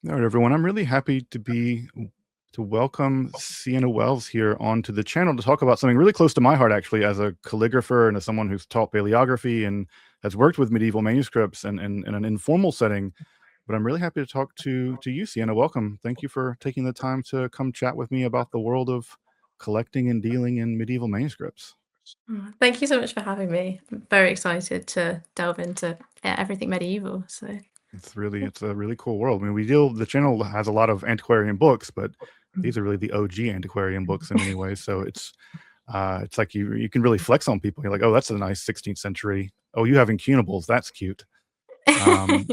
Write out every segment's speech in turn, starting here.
All right, everyone. I'm really happy to welcome Sienna Wells here onto the channel to talk about something really close to my heart, actually, as a calligrapher and as someone who's taught paleography and has worked with medieval manuscripts and in an informal setting. But I'm really happy to talk to you, Sienna. Welcome. Thank you for taking the time to come chat with me about the world of collecting and dealing in medieval manuscripts. Thank you so much for having me. I'm very excited to delve into everything medieval. So, It's a really cool world. I mean, the channel has a lot of antiquarian books, but these are really the OG antiquarian books in many ways. So it's like you can really flex on people. You're like, oh, that's a nice 16th century. Oh, you have incunables. That's cute. Um,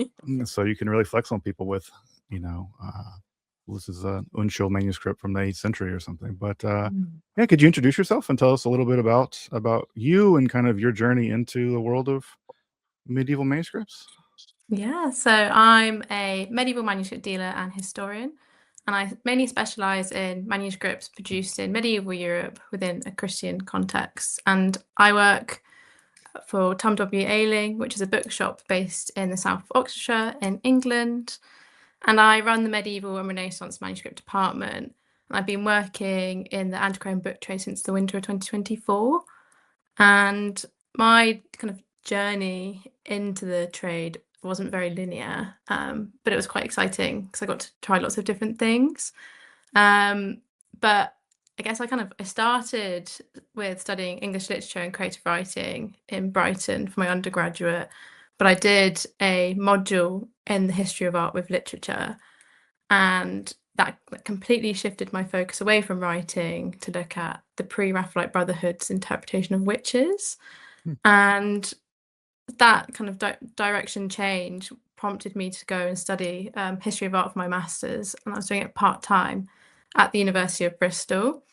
so you can really flex on people with, you know, this is a Unschuld manuscript from the 8th century or something. But yeah, could you introduce yourself and tell us a little bit about you and kind of your journey into the world of medieval manuscripts? yeah, so I'm a medieval manuscript dealer and historian, and I mainly specialize in manuscripts produced in medieval Europe within a Christian context. And I work for Tom W. Ayling, which is a bookshop based in the south of Oxfordshire in England. And I run the medieval and Renaissance manuscript department. And I've been working in the antiquarian book trade since the winter of 2024. And my kind of journey into the trade wasn't very linear, but it was quite exciting because I got to try lots of different things. But I guess I started with studying English literature and creative writing in Brighton for my undergraduate, but I did a module in the history of art with literature, and that completely shifted my focus away from writing to look at the pre-Raphaelite Brotherhood's interpretation of witches. Hmm. And that kind of direction change prompted me to go and study history of art for my master's, and I was doing it part-time at the University of Bristol.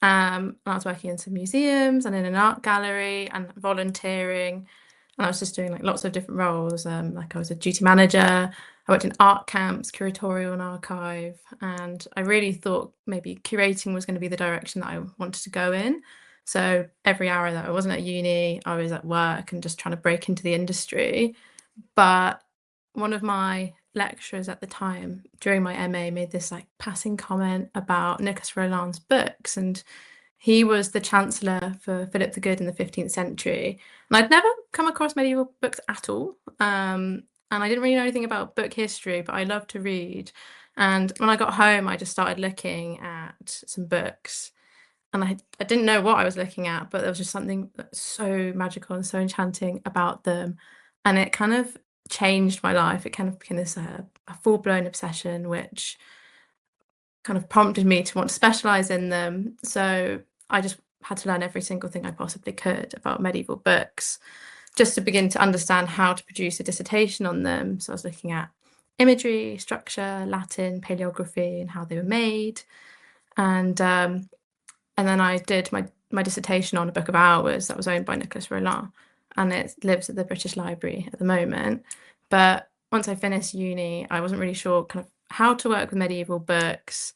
And I was working in some museums and in an art gallery and volunteering. And I was just doing like lots of different roles. Like I was a duty manager. I worked in art camps, curatorial and archive. And I really thought maybe curating was going to be the direction that I wanted to go in. So every hour that I wasn't at uni, I was at work and just trying to break into the industry. But one of my lecturers at the time during my MA made this like passing comment about Nicholas Rolland's books, and he was the chancellor for Philip the Good in the 15th century. And I'd never come across medieval books at all. And I didn't really know anything about book history, but I love to read. And when I got home, I just started looking at some books. And I didn't know what I was looking at, but there was just something so magical and so enchanting about them. And it kind of changed my life. It kind of became this a full-blown obsession, which kind of prompted me to want to specialize in them. So I just had to learn every single thing I possibly could about medieval books just to begin to understand how to produce a dissertation on them. So I was looking at imagery, structure, Latin, paleography, and how they were made. And and then I did my dissertation on a book of hours that was owned by Nicholas Rolland, and it lives at the British Library at the moment. But once I finished uni, I wasn't really sure kind of how to work with medieval books,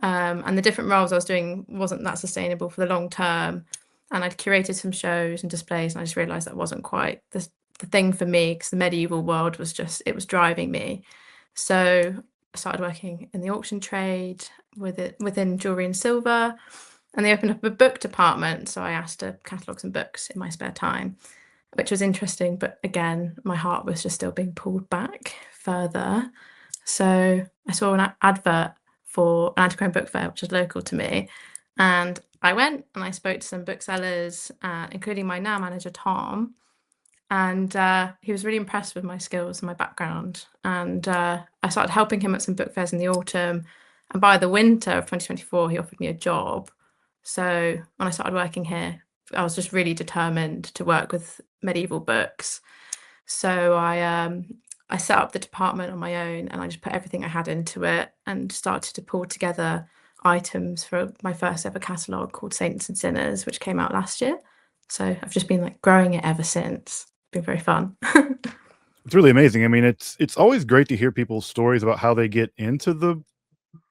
and the different roles I was doing wasn't that sustainable for the long term. And I'd curated some shows and displays, and I just realised that wasn't quite the thing for me because the medieval world was just it was driving me. So I started working in the auction trade within jewellery and silver, and they opened up a book department. So I asked to catalogue some books in my spare time, which was interesting. But again, my heart was just still being pulled back further. So I saw an advert for an antiquarian book fair, which is local to me. And I went and I spoke to some booksellers, including my now manager, Tom. And he was really impressed with my skills and my background. And I started helping him at some book fairs in the autumn. And by the winter of 2024, he offered me a job. So when I started working here, I was just really determined to work with medieval books. So I set up the department on my own, and I just put everything I had into it and started to pull together items for my first ever catalogue called Saints and Sinners, which came out last year. So I've just been like growing it ever since. It's been very fun. It's really amazing. I mean, it's always great to hear people's stories about how they get into the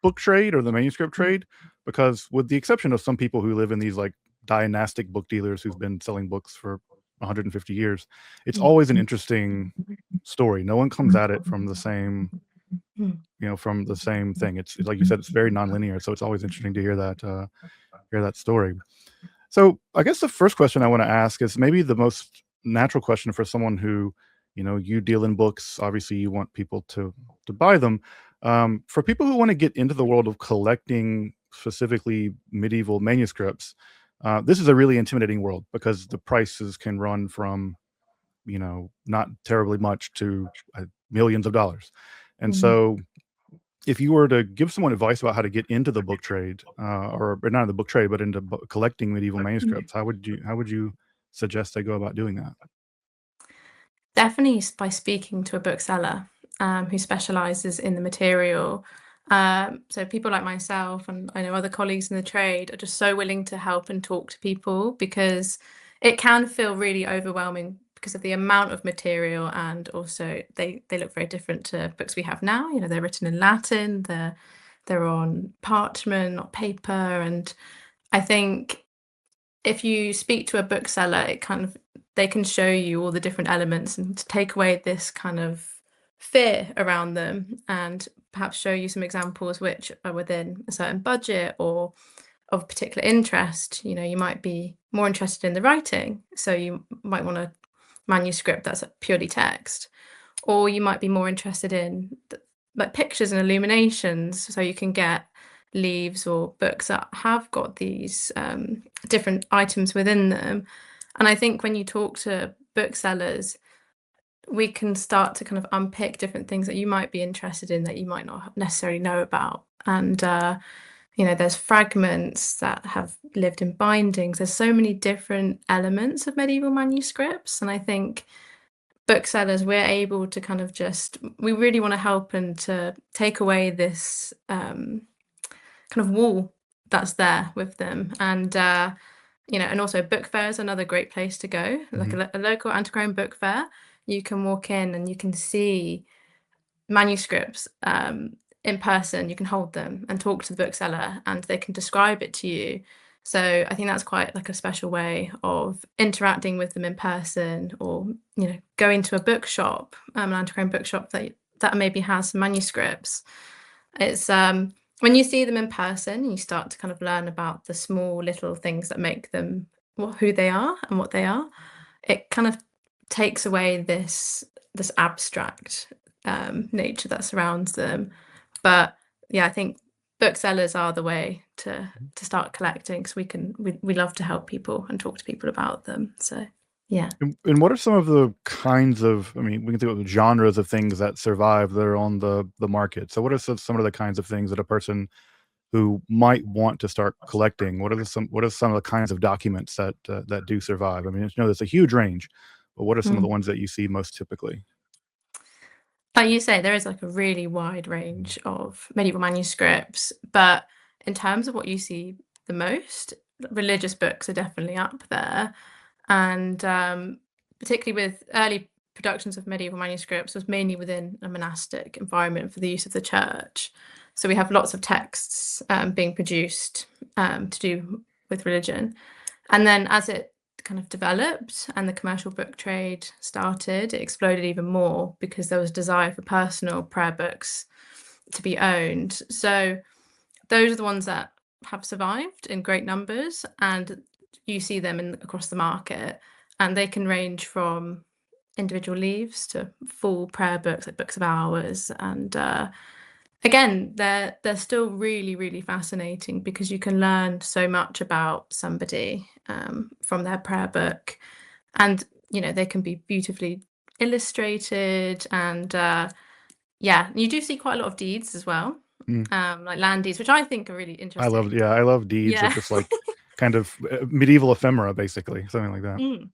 book trade or the manuscript trade, because with the exception of some people who live in these like dynastic book dealers who've been selling books for 150 years, it's always an interesting story. No one comes at it from the same from the same thing. It's like you said, it's very nonlinear, so it's always interesting to hear that story. So I guess the first question I want to ask is maybe the most natural question for someone who, you deal in books. Obviously, you want people to buy them. For people who want to get into the world of collecting specifically medieval manuscripts, this is a really intimidating world because the prices can run from not terribly much to millions of dollars. And so if you were to give someone advice about how to get into the book trade, or not in the book trade, but into collecting medieval manuscripts, how would you suggest they go about doing that? Definitely by speaking to a bookseller who specializes in the material. So people like myself, and I know other colleagues in the trade, are just so willing to help and talk to people, because it can feel really overwhelming because of the amount of material, and also they look very different to books we have now. They're written in Latin, they're on parchment, not paper, and I think if you speak to a bookseller, they can show you all the different elements and to take away this kind of fear around them, and perhaps show you some examples which are within a certain budget or of particular interest. You might be more interested in the writing, so you might want a manuscript that's purely text, or you might be more interested in like pictures and illuminations, so you can get leaves or books that have got these different items within them. And I think when you talk to booksellers, we can start to kind of unpick different things that you might be interested in that you might not necessarily know about. And there's fragments that have lived in bindings. There's so many different elements of medieval manuscripts, and I think booksellers, we're able to kind of we really want to help and to take away this kind of wall that's there with them. And and also book fair is another great place to go, like a local antiquarian book fair. You can walk in and you can see manuscripts in person. You can hold them and talk to the bookseller, and they can describe it to you. So I think that's quite like a special way of interacting with them in person, or going to a bookshop, an antiquarian bookshop that maybe has manuscripts. It's when you see them in person, you start to kind of learn about the small little things that make them who they are and what they are. It kind of takes away this abstract nature that surrounds them. But yeah, I think booksellers are the way to start collecting, because we love to help people and talk to people about them. So yeah. And what are some of the kinds of, we can think of the genres of things that survive that are on the market. So what are some of the kinds of things that a person who might want to start collecting, what are some of the kinds of documents that do survive? There's a huge range, but what are some of the ones that you see most typically? Like you say, there is like a really wide range of medieval manuscripts, but in terms of what you see the most, religious books are definitely up there. And particularly with early productions of medieval manuscripts, was mainly within a monastic environment for the use of the church. So we have lots of texts being produced to do with religion. And then as it kind of developed and the commercial book trade started, it exploded even more because there was desire for personal prayer books to be owned. So those are the ones that have survived in great numbers, and you see them across the market, and they can range from individual leaves to full prayer books, like books of hours. And again, they're still really, really fascinating, because you can learn so much about somebody from their prayer book, and they can be beautifully illustrated. And yeah, you do see quite a lot of deeds as well, like land deeds, which I think are really interesting. I love deeds of just like kind of medieval ephemera, basically, something like that.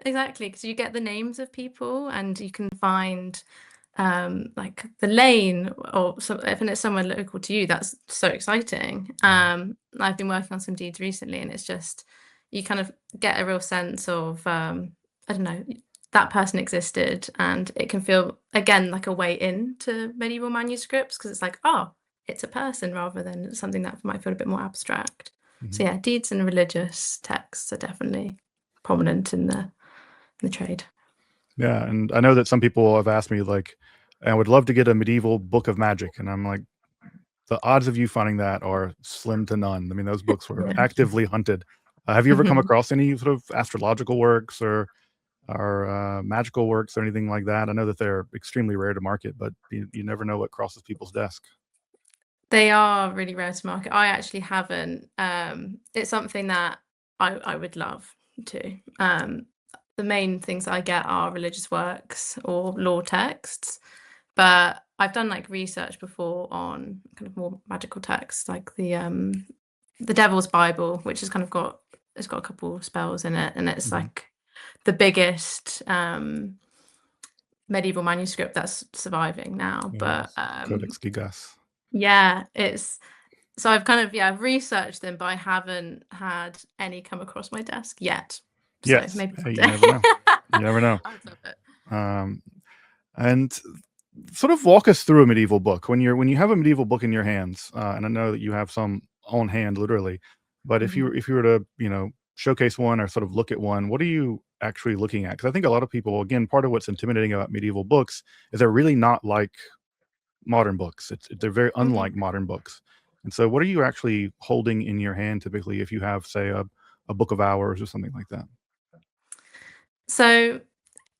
Exactly, because you get the names of people, and you can find like the lane, or if it's somewhere local to you. That's so exciting. I've been working on some deeds recently, and it's just, you kind of get a real sense of I don't know, that person existed, and it can feel again like a way into medieval manuscripts, because it's like, oh, it's a person rather than something that might feel a bit more abstract. So yeah, deeds and religious texts are definitely prominent in the trade. Yeah, and I know that some people have asked me, like, and I would love to get a medieval book of magic. And I'm like, the odds of you finding that are slim to none. I mean, those books were Yeah. actively hunted. Have you ever come Mhm. across any sort of astrological works or magical works or anything like that? I know that they're extremely rare to market, but you never know what crosses people's desk. They are really rare to market. I actually haven't. It's something that I would love to. The main things I get are religious works or law texts, but I've done like research before on kind of more magical texts, like the Devil's Bible, which has kind of it's got a couple spells in it, and it's Mhm. like the biggest medieval manuscript that's surviving now. But Codex Gigas. yeah, it's so I've kind of I've researched them, but I haven't had any come across my desk yet. So Yes. maybe Hey, you someday. never know. You never know. I would love it. Um, and sort of walk us through a medieval book when you have a medieval book in your hands. And I know that you have some on hand, literally. But Mhm. if you were to showcase one or sort of look at one, what are you actually looking at? Because I think a lot of people, again, part of what's intimidating about medieval books is they're really not like modern books. They're very Mhm. unlike modern books. And so, what are you actually holding in your hand typically if you have, say, a book of hours or something like that? So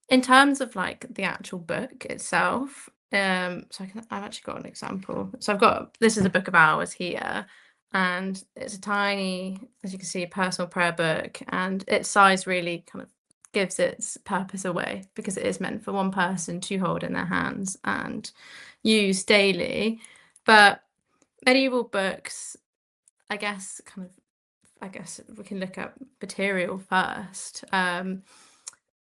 in terms of like the actual book itself, I've actually got an example. So this is a book of hours here, and it's a tiny, as you can see, personal prayer book, and its size really kind of gives its purpose away because it is meant for one person to hold in their hands and use daily. But medieval books, I guess we can look at material first.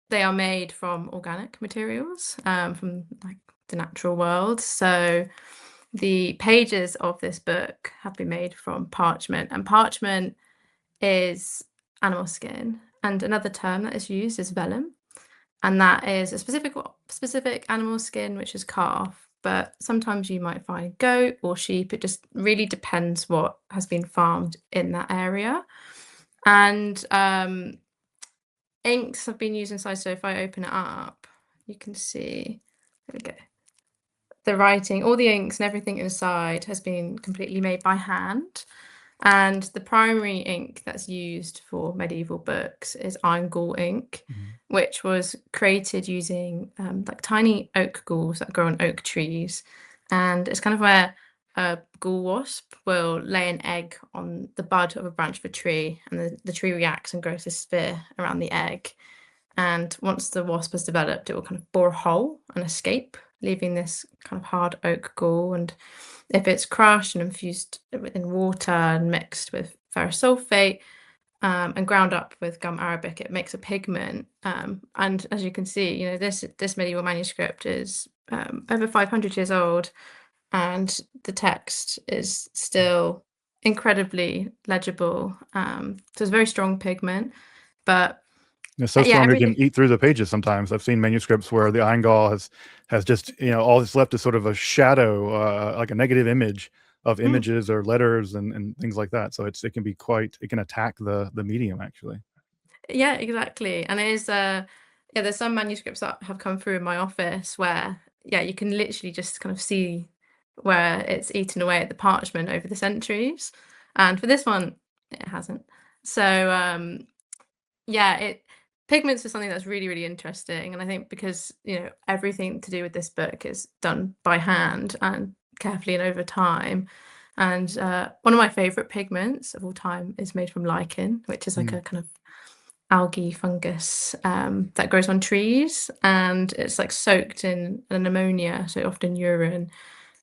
They are made from organic materials, from like the natural world. So the pages of this book have been made from parchment, and parchment is animal skin. And another term that is used is vellum, and that is a specific animal skin, which is calf. But sometimes you might find goat or sheep. It just really depends what has been farmed in that area. And inks have been used inside. So if I open it up, you can see, there we go. The writing, all the inks and everything inside has been completely made by hand. And the primary ink that's used for medieval books is iron gall ink, Mhm. which was created using like tiny oak galls that grow on oak trees. And it's kind of where a gall wasp will lay an egg on the bud of a branch of a tree, and the tree reacts and grows a sphere around the egg. And once the wasp has developed, it will kind of bore a hole and escape, leaving this kind of hard oak gall. And if it's crushed and infused in water and mixed with ferrous sulfate and ground up with gum arabic, it makes a pigment. And as you can see, this medieval manuscript is over 500 years old, and the text is still incredibly legible. So it's a very strong pigment, but It's so yeah, strong you can everything. eat through the pages sometimes. I've seen manuscripts where the Eingal has just all that's left is sort of a shadow, like a negative image of Mm, images or letters and things like that. So it can be it can attack the medium actually. yeah, exactly. And it is yeah, there's some manuscripts that have come through in my office where you can literally just kind of see where it's eaten away at the parchment over the centuries. And for this one, it hasn't. So yeah, it pigments is something that's really, really interesting. And I think because, everything to do with this book is done by hand and carefully and over time. And one of my favorite pigments of all time is made from lichen, which is like Mm. a kind of algae fungus that grows on trees, and it's like soaked in an ammonia, so often urine,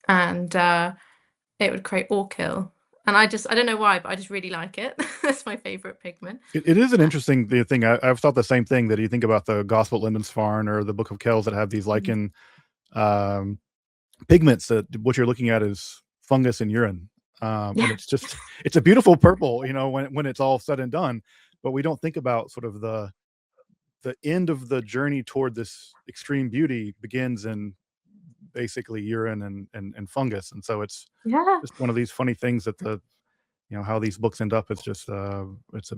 and it would create orchil. And I don't know why, but I just really like it. That's my favorite pigment. It is an interesting thing. I've thought the same thing that you think about the Gospel at Lindisfarne or the Book of Kells that have these Mhm. lichen um, pigments that what you're looking at is fungus and urine. And Yeah, it's a beautiful purple, when it's all said and done. But we don't think about sort of the end of the journey toward this extreme beauty begins in basically urine and fungus. And so it's yeah. just one of these funny things that how these books end up. It's just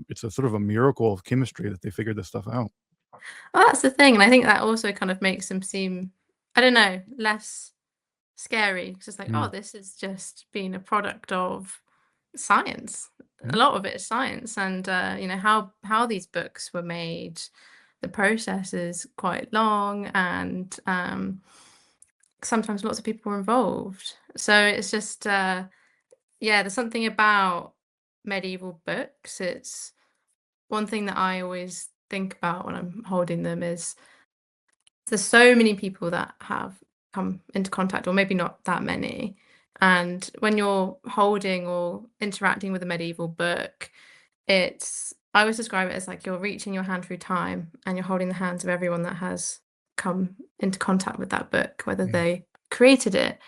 it's a sort of a miracle of chemistry that they figured this stuff out. Well, that's the thing, and I think that also kind of makes them seem I don't know, less scary. It's just like, oh, Mm, this is just being a product of science. A mhm, lot of it is science, and how these books were made. The process is quite long, and sometimes lots of people were involved. So it's just yeah, there's something about medieval books. It's one thing that I always think about when I'm holding them is there's so many people that have come into contact, or maybe not that many. And when you're holding or interacting with a medieval book, I always describe it as like you're reaching your hand through time and you're holding the hands of everyone that has come into contact with that book, whether mm, they created it.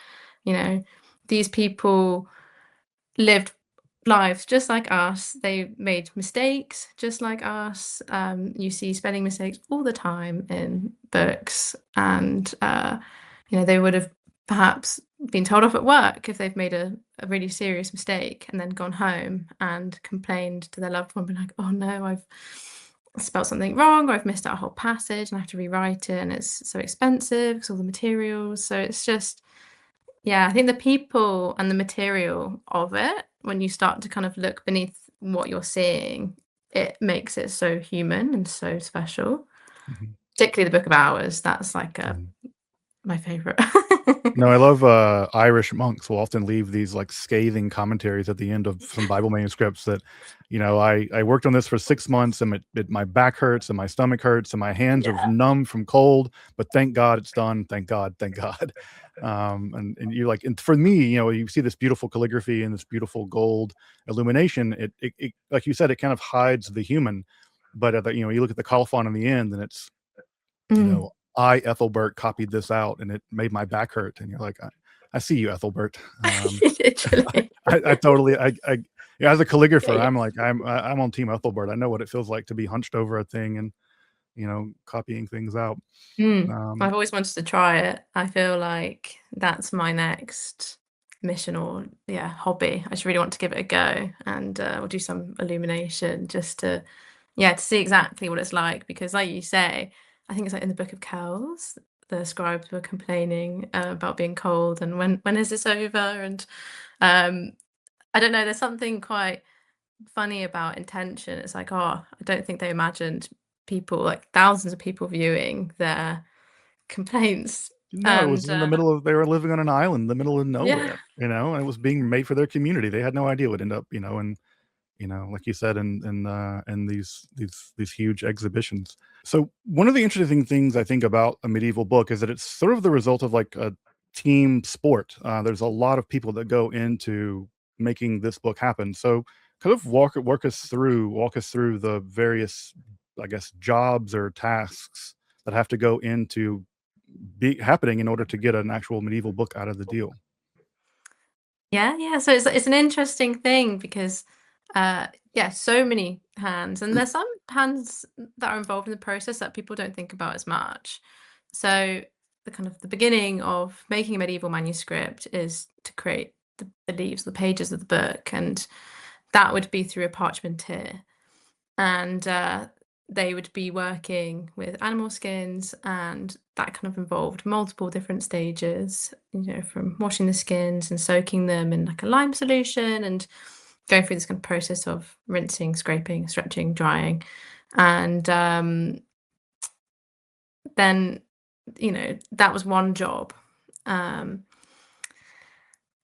You know, these people lived lives just like us. They made mistakes just like us. You see spelling mistakes all the time in books, and they would have perhaps been told off at work if they've made a really serious mistake and then gone home and complained to their loved one, been like, "Oh no, I've spelled something wrong, or I've missed out a whole passage and I have to rewrite it, and it's so expensive because all the materials." So it's just yeah, I think the people and the material of it, when you start to kind of look beneath what you're seeing, it makes it so human and so special. mhm, Particularly the Book of Hours, that's like mm. my favorite. No, I love, Irish monks will often leave these, like, scathing commentaries at the end of some Bible manuscripts that, "I worked on this for 6 months, and my back hurts, and my stomach hurts, and my hands are Yeah. numb from cold, but thank God it's done. Thank God, thank God." And you like and for me, you see this beautiful calligraphy and this beautiful gold illumination. It like you said, it kind of hides the human, but, you look at the colophon in the end, and it's you Mm. know, I, Ethelbert, copied this out and it made my back hurt. And you're like, I see you, Ethelbert. Literally. I totally, yeah, as a Yeah, calligrapher, yeah. I'm on team Ethelbert. I know what it feels like to be hunched over a thing and, copying things out. Um, I've always wanted to try it. I feel like that's my next mission, or yeah, hobby. I just really want to give it a go, and we'll do some illumination just to yeah, to see exactly what it's like, because like you say, I think it's like in the Book of Kells, the scribes were complaining about being cold and when is this over? And um I don't know, there's something quite funny about intention. It's like, oh, I don't think they imagined people, like thousands of people viewing their complaints. no, it was And in the middle of, they were living on an island in the middle of yeah. nowhere, and it was being made for their community. They had no idea it would end up, and like you said, in these huge exhibitions. So one of the interesting things I think about a medieval book is that it's sort of the result of like a team sport. There's a lot of people that go into making this book happen. So kind of walk us through the various, I guess, jobs or tasks that have to go into be happening in order to get an actual medieval book out of the deal. Yeah, yeah. So it's an interesting thing because yeah, so many hands, and there's some hands that are involved in the process that people don't think about as much. So the kind of the beginning of making a medieval manuscript is to create the leaves, the pages of the book, and that would be through a parchmenteer. And they would be working with animal skins, and that kind of involved multiple different stages, from washing the skins and soaking them in like a lime solution, and going through this kind of process of rinsing, scraping, stretching, drying. And then that was one job. um,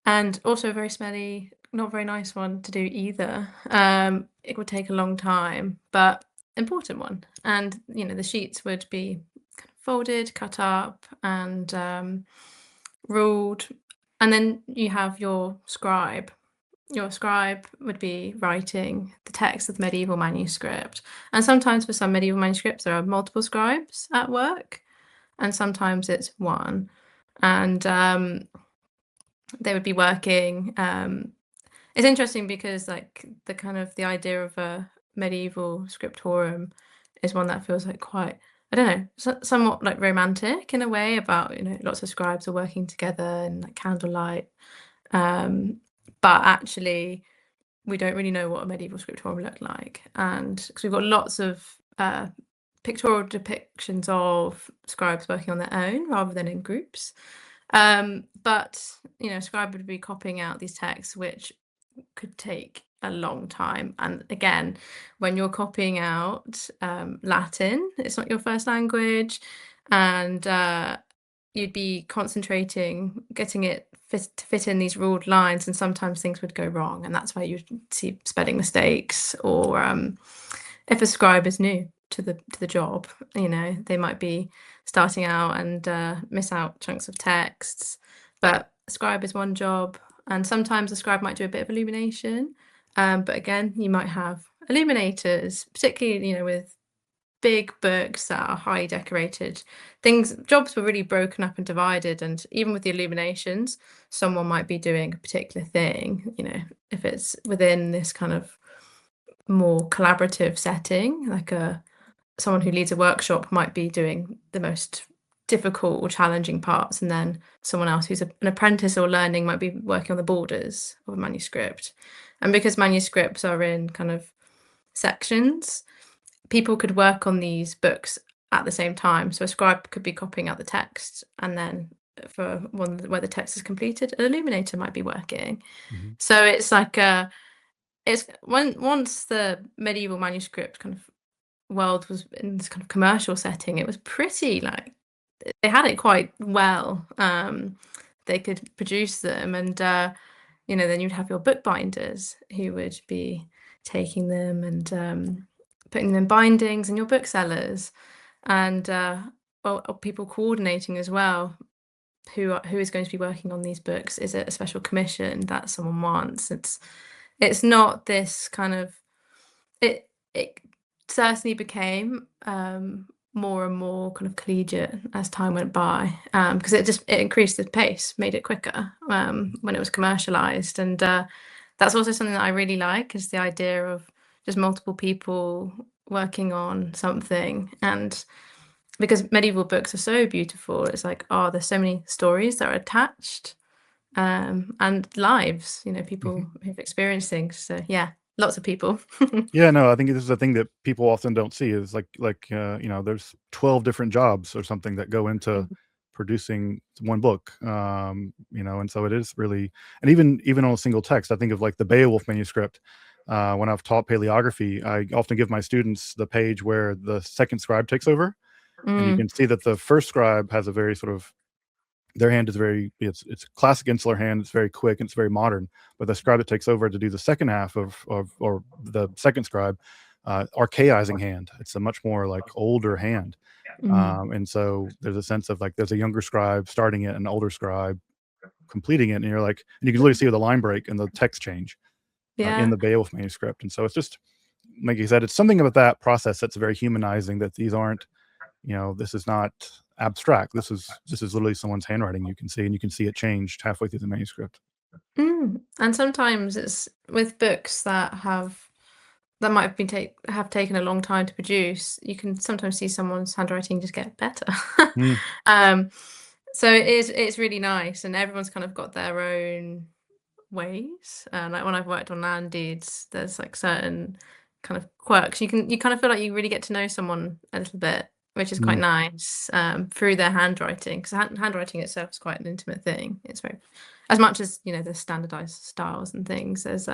and also a very smelly, not very nice one to do either. It would take a long time, but important one. And the sheets would be kind of folded, cut up, and ruled. And then you have your scribe. Your scribe would be writing the text of the medieval manuscript. And sometimes for some medieval manuscripts, there are multiple scribes at work, and sometimes it's one. And they would be working. It's interesting because like the kind of the idea of a medieval scriptorium is one that feels like quite, I don't know, somewhat like romantic in a way, about lots of scribes are working together and like candlelight. But actually we don't really know what a medieval scriptorium looked like, and because we've got lots of pictorial depictions of scribes working on their own rather than in groups. But a scribe would be copying out these texts, which could take a long time. And again, when you're copying out Latin, it's not your first language, and you'd be concentrating, getting it to fit in these ruled lines, and sometimes things would go wrong, and that's why you'd see spelling mistakes, or if a scribe is new to the job, they might be starting out and miss out chunks of texts. But a scribe is one job, and sometimes the scribe might do a bit of illumination. But again, you might have illuminators, particularly with big books that are highly decorated. Jobs were really broken up and divided, and even with the illuminations, someone might be doing a particular thing. If it's within this kind of more collaborative setting, like someone who leads a workshop might be doing the most difficult or challenging parts, and then someone else who's an apprentice or learning might be working on the borders of a manuscript. And because manuscripts are in kind of sections, people could work on these books at the same time. So a scribe could be copying out the text, and then for one where the text is completed, an illuminator might be working. Mhm. So it's like once the medieval manuscript kind of world was in this kind of commercial setting, it was pretty like they had it quite well. They could produce them, and then you'd have your bookbinders who would be taking them and putting them in bindings, and your booksellers, and or people coordinating as well. Who is going to be working on these books? Is it a special commission that someone wants? It's not this kind of it certainly became more and more kind of collegiate as time went by, because it increased the pace, made it quicker when it was commercialized. And that's also something that I really like, is the idea of just multiple people working on something. And because medieval books are so beautiful, it's like, there's so many stories that are attached, and lives, people who've experienced things. So yeah, lots of people. Yeah, no, I think this is a thing that people often don't see, is there's 12 different jobs or something that go into producing one book. And so it is really, and even on a single text, I think of like the Beowulf manuscript. When I've taught paleography, I often give my students the page where the second scribe takes over, and you can see that the first scribe has a very sort of, their hand is very, it's classic insular hand, it's very quick and it's very modern. But the scribe that takes over to do the second half or the second scribe, archaizing hand, it's a much more like older hand. And so there's a sense of like there's a younger scribe starting it, an older scribe completing it, and you're like, and you can literally see the line break and the text change in the Beowulf manuscript. And so it's just, like you said, it's something about that process that's very humanizing, that these aren't, this is not abstract. This is literally someone's handwriting you can see, and you can see it changed halfway through the manuscript. And sometimes it's with books that might have have taken a long time to produce. You can sometimes see someone's handwriting just get better. So it's really nice, and everyone's kind of got their own ways. Like when I've worked on land deeds, there's like certain kind of quirks. You kind of feel like you really get to know someone a little bit, which is quite nice, through their handwriting, because handwriting itself is quite an intimate thing. It's very, as much as the standardized styles and things, as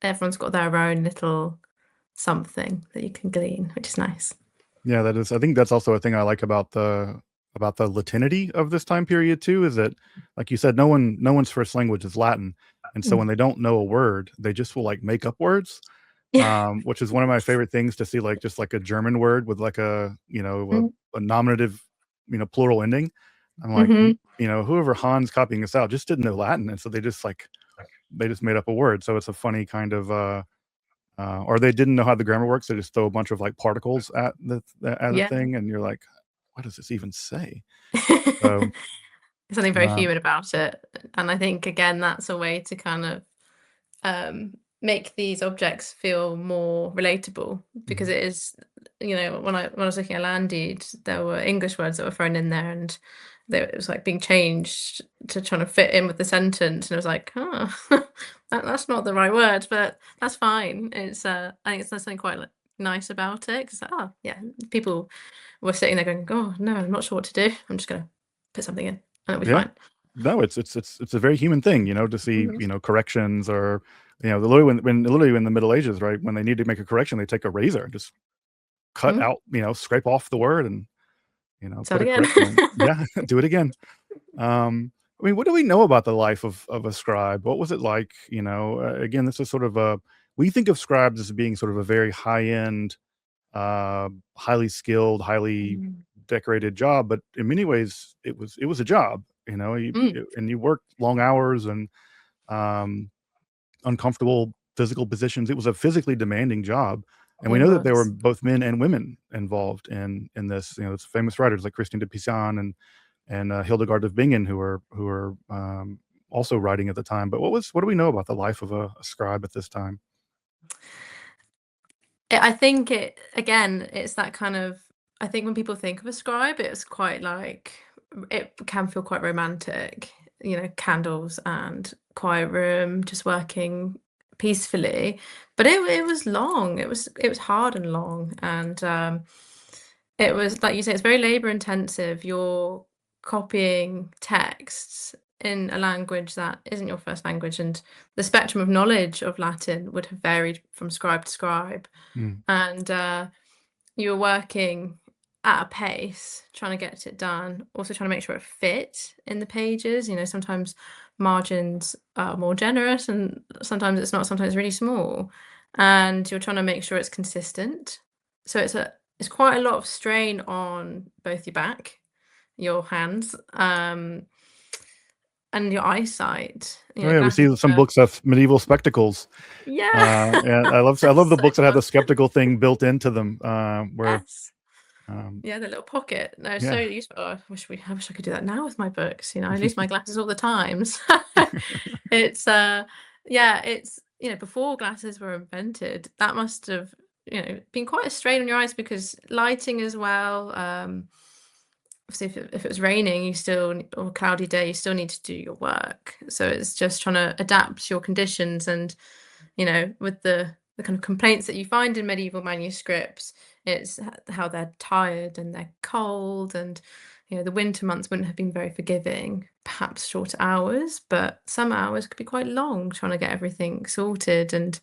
everyone's got their own little something that you can glean, which is nice. Yeah, that is. I think that's also a thing I like about the Latinity of this time period too, is that, like you said, no one's first language is Latin, and so when they don't know a word, they just will like make up words, which is one of my favorite things to see, like just like a German word with like a a nominative plural ending. I'm like, whoever Hans copying this out just didn't know Latin, and so they just made up a word. So it's a funny kind of or they didn't know how the grammar works. They just throw a bunch of like particles at the thing, and you're like, what does this even say? So, There's something very human about it, and I think again that's a way to kind of make these objects feel more relatable, because it is, when I was looking at land deeds, there were English words that were thrown in there, and it was like being changed to trying to fit in with the sentence, and it was like, that's not the right word, but that's fine. It's I think it's something quite nice about it, because oh yeah, people were sitting there going, oh no, I'm not sure what to do, I'm just gonna put something in and it'll be Yeah. fine. No, it's a very human thing, to see, Mhm. corrections, or, literally in the Middle Ages, right, when they need to make a correction, they take a razor and just cut Mhm. out, scrape off the word and, Start put a again. correction in. Yeah, do it again. I mean, what do we know about the life of a scribe? What was it like? Again, this is sort of we think of scribes as being sort of a very high end, highly skilled, highly Mm. decorated job, but in many ways, it was a job. Mm. And you worked long hours and, um, uncomfortable physical positions. It was a physically demanding job, and we It know that there were was. both men and women involved in this. It's famous writers like Christine de Pizan and Hildegard of Bingen who were also writing at the time. But what do we know about the life of a scribe at this time? I think it again, it's that kind of I think when people think of a scribe, it's quite like it can feel quite romantic, candles and quiet room, just working peacefully. But it was long. It was hard and long, and it was like you say, it's very labor intensive. You're copying texts in a language that isn't your first language, and the spectrum of knowledge of Latin would have varied from scribe to scribe, Mm, and you were working at a pace, trying to get it done, also trying to make sure it fit in the pages. Sometimes margins are more generous, and sometimes it's not. Sometimes it's really small, and you're trying to make sure it's consistent. So it's quite a lot of strain on both your back, your hands, and your eyesight. oh yeah, we Glasses see some are books have medieval spectacles. yeah, And I love the so books that have fun. the skeptical thing built into them, where Yes. um, Yeah, the little pocket. No, so yeah. useful. Oh, I wish I could do that now with my books. I lose my glasses all the time. So it's yeah, it's before glasses were invented, that must have, been quite a strain on your eyes because lighting as well. Obviously if it was raining, or a cloudy day, you still need to do your work. So it's just trying to adapt your conditions and with the kind of complaints that you find in medieval manuscripts, it's how they're tired and they're cold, and the winter months wouldn't have been very forgiving, perhaps shorter hours, but some hours could be quite long trying to get everything sorted. And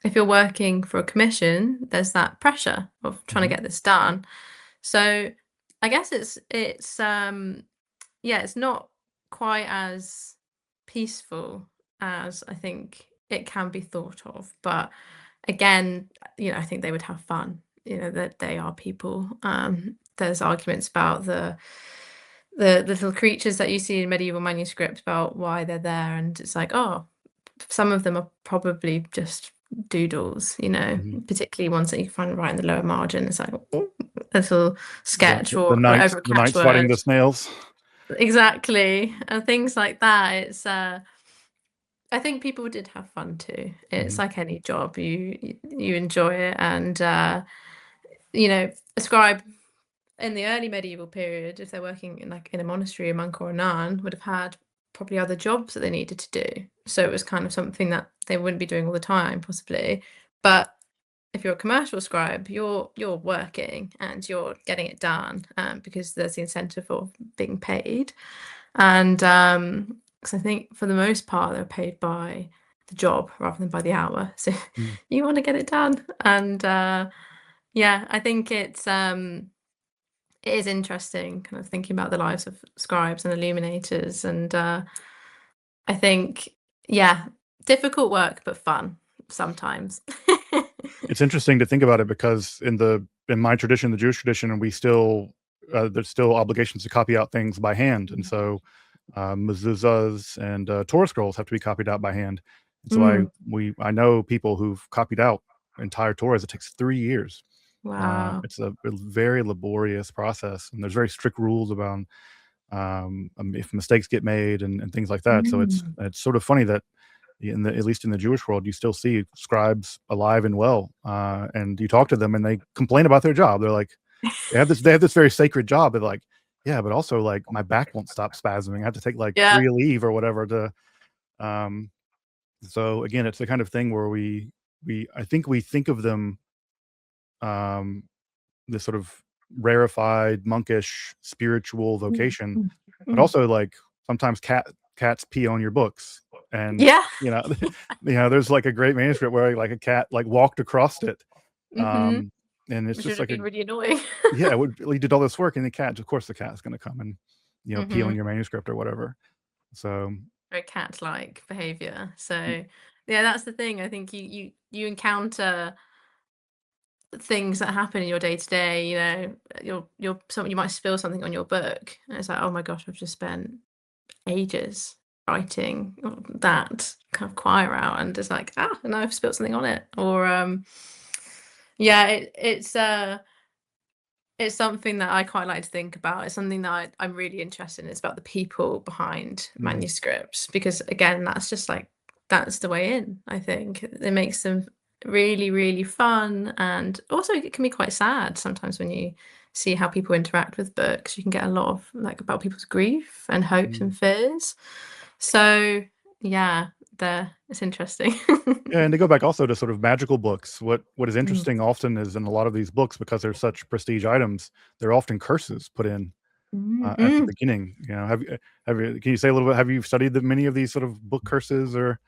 if you're working for a commission, there's that pressure of trying to Mhm, get this done. So I guess yeah, it's not quite as peaceful as I think it can be thought of. But again, I think they would have fun. That they are people. There's arguments about the little creatures that you see in medieval manuscripts about why they're there, and it's like, oh, some of them are probably just doodles. mhm. Particularly ones that you can find right in the lower margin. It's like a little The sketch the or knights over a the knights fighting catchword. the snails. Exactly, and things like that. It's I think people did have fun too. It's Mhm, like any job, you enjoy it, and a scribe in the early medieval period, if they're working in a monastery, a monk or a nun, would have had probably other jobs that they needed to do. So it was kind of something that they wouldn't be doing all the time, possibly. But if you're a commercial scribe, you're working and you're getting it done, because there's the incentive of being paid. And because I think for the most part they're paid by the job rather than by the hour. So mm. you want to get it done. And yeah, I think it is interesting kind of thinking about the lives of scribes and illuminators. And I think, yeah, difficult work but fun sometimes. It's interesting to think about it because in my tradition, the Jewish tradition, and we still there's still obligations to copy out things by hand, and so mezuzahs and Torah scrolls have to be copied out by hand. And so Mm, I know people who've copied out entire Torahs. It takes 3 years. wow. It's a very laborious process, and there's very strict rules about if mistakes get made and things like that. So Mm. it's sort of funny that at least in the Jewish world, you still see scribes alive and well, and you talk to them and they complain about their job. They're like, they have this very sacred job. They're like, yeah, but also like my back won't stop spasming. I have to take like Yeah. free leave or whatever to. Um, so again, it's the kind of thing where I think we think of them this sort of rarefied monkish spiritual vocation, but Mm. also like sometimes cats pee on your books, and Yeah. you know, there's like a great manuscript where like a cat like walked across it, Mhm. and it's Which just would have like a been really annoying. yeah, you did all this work, and of course, the cat's going to come and pee on Mhm. your manuscript or whatever. So Very cat-like behavior. So, yeah, that's the thing. I think you encounter things that happen in your day to day. You might spill something on your book, and it's like, oh my gosh, I've just spent ages writing that kind of choir out, and it's like, and I've spilled something on it. Or yeah, it's something that I quite like to think about. It's something that I'm really interested in. It's about the people behind mhm, manuscripts, because again, that's just like that's the way in. I think it makes them really, really fun, and also it can be quite sad sometimes when you see how people interact with books. You can get a lot of like about people's grief and hopes mhm. and fears. So yeah, there it's interesting. Yeah, and to go back also to sort of magical books, what is Mm. interesting often is in a lot of these books, because they're such prestige items, there are often curses put in at the Mm. beginning. Can you say a little bit? Have you studied many of these sort of book curses or?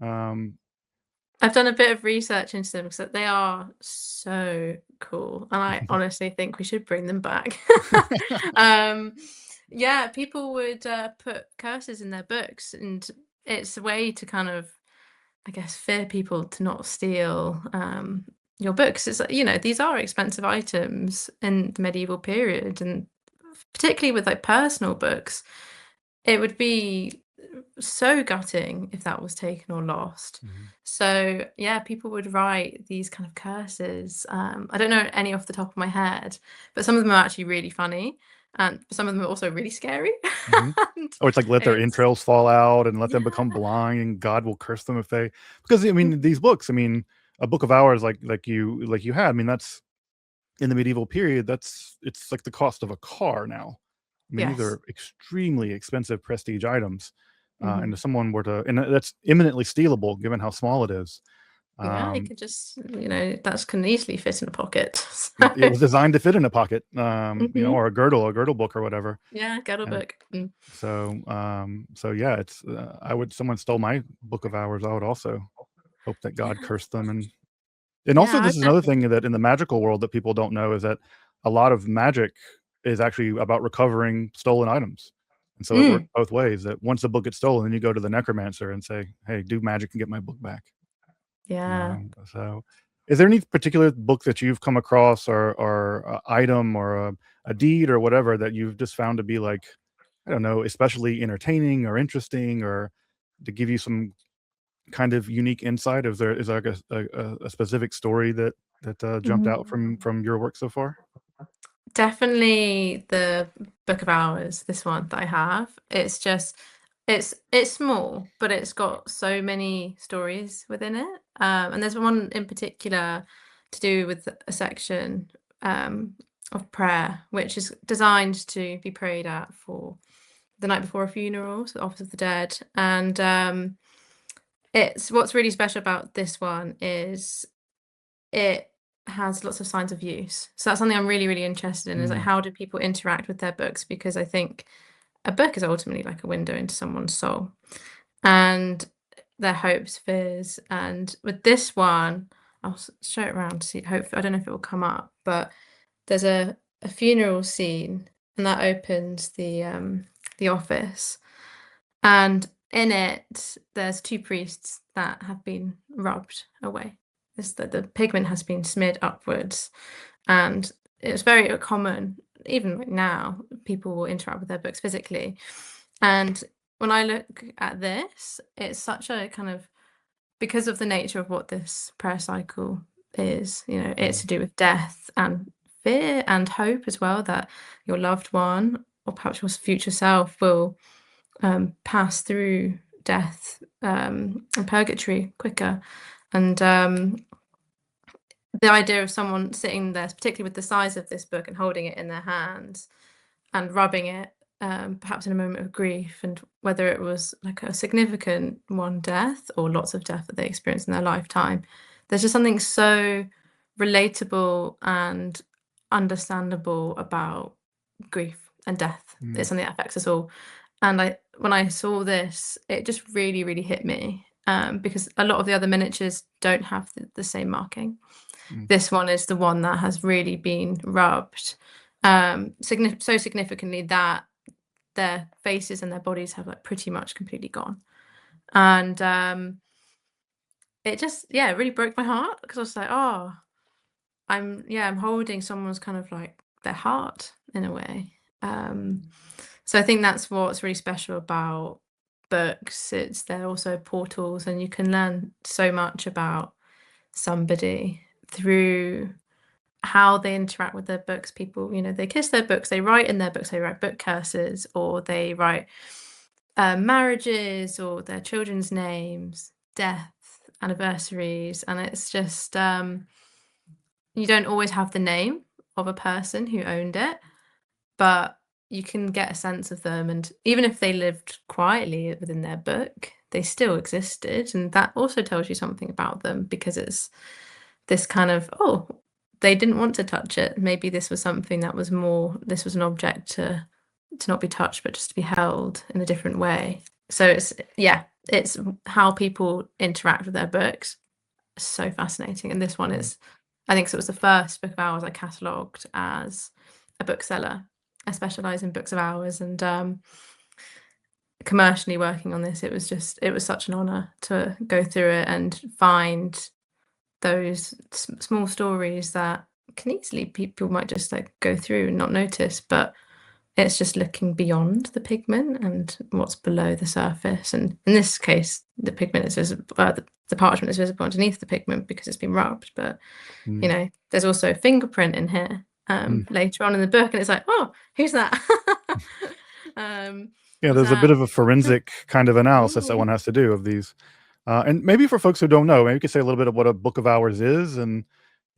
Um, I've done a bit of research into them because they are so cool, and I honestly think we should bring them back. Um, yeah, people would put curses in their books, and it's a way to kind of, I guess, fear people to not steal your books. It's these are expensive items in the medieval period, and particularly with like personal books, it would be so gutting if that was taken or lost. Mhm, So yeah, people would write these kind of curses. I don't know any off the top of my head, but some of them are actually really funny, and some of them are also really scary. mhm. And Or it's like let their it's entrails fall out and let them become yeah. blind, and God will curse them if they, because I mean these books. I mean, a book of hours like you had. I mean that's in the medieval period. It's like the cost of a car now. I mean these Yes. are extremely expensive prestige items, and Mhm. if someone were to, and that's imminently stealable given how small it is. Yeah, it Um, could just, that can easily fit in a pocket. it was designed to fit in a pocket, Mhm. or a girdle book or whatever. Yeah, get a And book. Mm. so yeah, it's I would someone stole my book of hours, I would also hope that God Yeah. cursed them. And also Yeah, this I've is another definitely. thing that in the magical world that people don't know is that a lot of magic is actually about recovering stolen items. And so it works Mm. both ways, that once the book gets stolen, then you go to the necromancer and say, "Hey, do magic and get my book back." Yeah. So is there any particular book that you've come across, or item, or a deed or whatever that you've just found to be like, I don't know, especially entertaining or interesting, or to give you some kind of unique insight? Is there like a specific story that jumped out Mhm. from your work so far? Definitely the Book of Hours, this one that I have. It's just it's small, but it's got so many stories within it. And there's one in particular to do with a section of prayer, which is designed to be prayed at for the night before a funeral, so the Office of the Dead. And it's what's really special about this one is it has lots of signs of use. So that's something I'm really, really interested in, is like Mm, how do people interact with their books? Because I think a book is ultimately like a window into someone's soul and their hopes, fears. And with this one, show it around to see. Hopefully, I don't know if it will come up, but there's a funeral scene, and that opens the office, and in it, there's two priests that have been rubbed away. It's that the pigment has been smeared upwards, and it's very common, even like now, people will interact with their books physically. And when I look at this, it's such a kind of, because of the nature of what this prayer cycle is, it's mhm, to do with death and fear and hope as well, that your loved one or perhaps your future self will pass through death and purgatory quicker. And the idea of someone sitting there, particularly with the size of this book and holding it in their hands and rubbing it, perhaps in a moment of grief, and whether it was like a significant one death or lots of death that they experienced in their lifetime, there's just something so relatable and understandable about grief and death. It's something that affects us all. And when I saw this, it just really, really hit me, because a lot of the other miniatures don't have the same marking. This one is the one that has really been rubbed so significantly that their faces and their bodies have like pretty much completely gone. And it just, yeah, it really broke my heart, because I was like, oh, I'm holding someone's kind of like their heart in a way. So I think that's what's really special about books. They're also portals, and you can learn so much about somebody through how they interact with their books. People, they kiss their books, they write in their books, they write book curses, or they write marriages, or their children's names, death, anniversaries, and it's just you don't always have the name of a person who owned it, but you can get a sense of them. And even if they lived quietly within their book, they still existed. And that also tells you something about them, because it's this kind of, oh, they didn't want to touch it. Maybe this was something that was this was an object to not be touched, but just to be held in a different way. So it's how people interact with their books. So fascinating. And this one is, I think, so it was the first book of hours I catalogued as a bookseller. I specialise in books of hours, and commercially working on this, it was such an honour to go through it and find those small stories that can easily, people might just like go through and not notice, but it's just looking beyond the pigment and what's below the surface. And in this case, the pigment is visible, the parchment is visible underneath the pigment because it's been rubbed. But there's also a fingerprint in here later on in the book, and it's like, oh, who's that? There's a bit of a forensic kind of analysis that one has to do of these. And maybe for folks who don't know, maybe you could say a little bit of what a book of hours is, and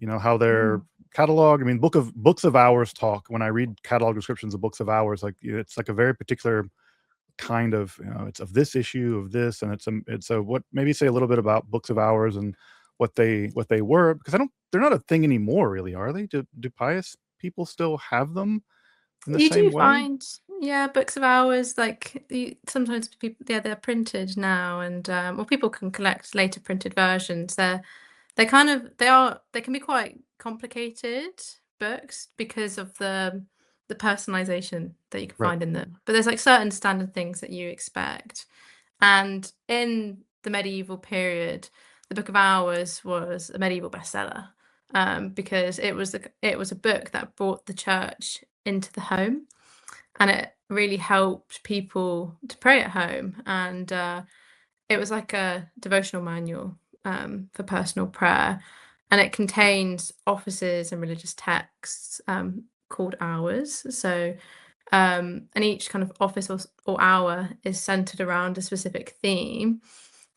how they're cataloged. I mean, books of hours talk. When I read catalog descriptions of books of hours, like it's like a very particular kind of, it's of this issue of this, and it's a what. Maybe say a little bit about books of hours and what they were, because they're not a thing anymore, really, are they? Do pious people still have them in the same way? Find, books of hours, like sometimes people, they're printed now, and people can collect later printed versions. They can be quite complicated books because of the personalization that you can find in them. But there's like certain standard things that you expect. And in the medieval period, the Book of Hours was a medieval bestseller, because it was a book that brought the church into the home, and it really helped people to pray at home. And it was like a devotional manual for personal prayer, and it contains offices and religious texts called hours. So and each kind of office or hour is centered around a specific theme,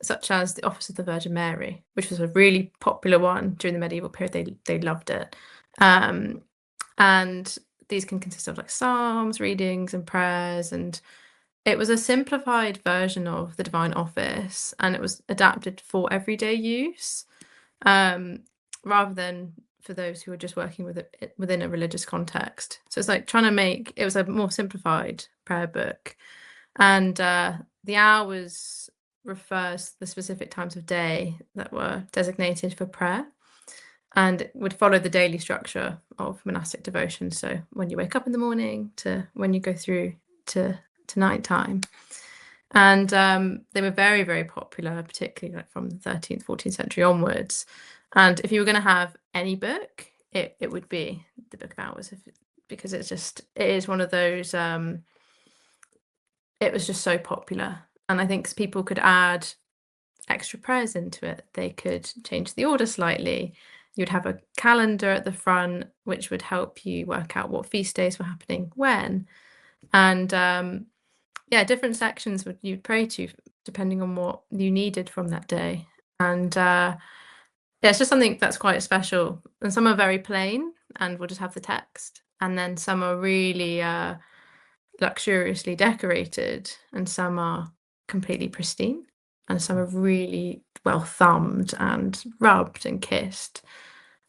such as the Office of the Virgin Mary, which was a really popular one during the medieval period. They loved it. And these can consist of like psalms, readings, and prayers. And it was a simplified version of the Divine Office, and it was adapted for everyday use, rather than for those who are just working with it within a religious context. So it's like it was a more simplified prayer book. And the hours refers to the specific times of day that were designated for prayer, and it would follow the daily structure of monastic devotion. So when you wake up in the morning to when you go through to night time. And they were very, very popular, particularly like from the 13th, 14th century onwards. And if you were going to have any book, it would be the Book of Hours, because it is one of those, it was just so popular. And I think people could add extra prayers into it. They could change the order slightly. You'd have a calendar at the front, which would help you work out what feast days were happening when. And different sections you'd pray to depending on what you needed from that day. And it's just something that's quite special. And some are very plain and will just have the text, and then some are really luxuriously decorated, and some are completely pristine, and some are really well thumbed and rubbed and kissed.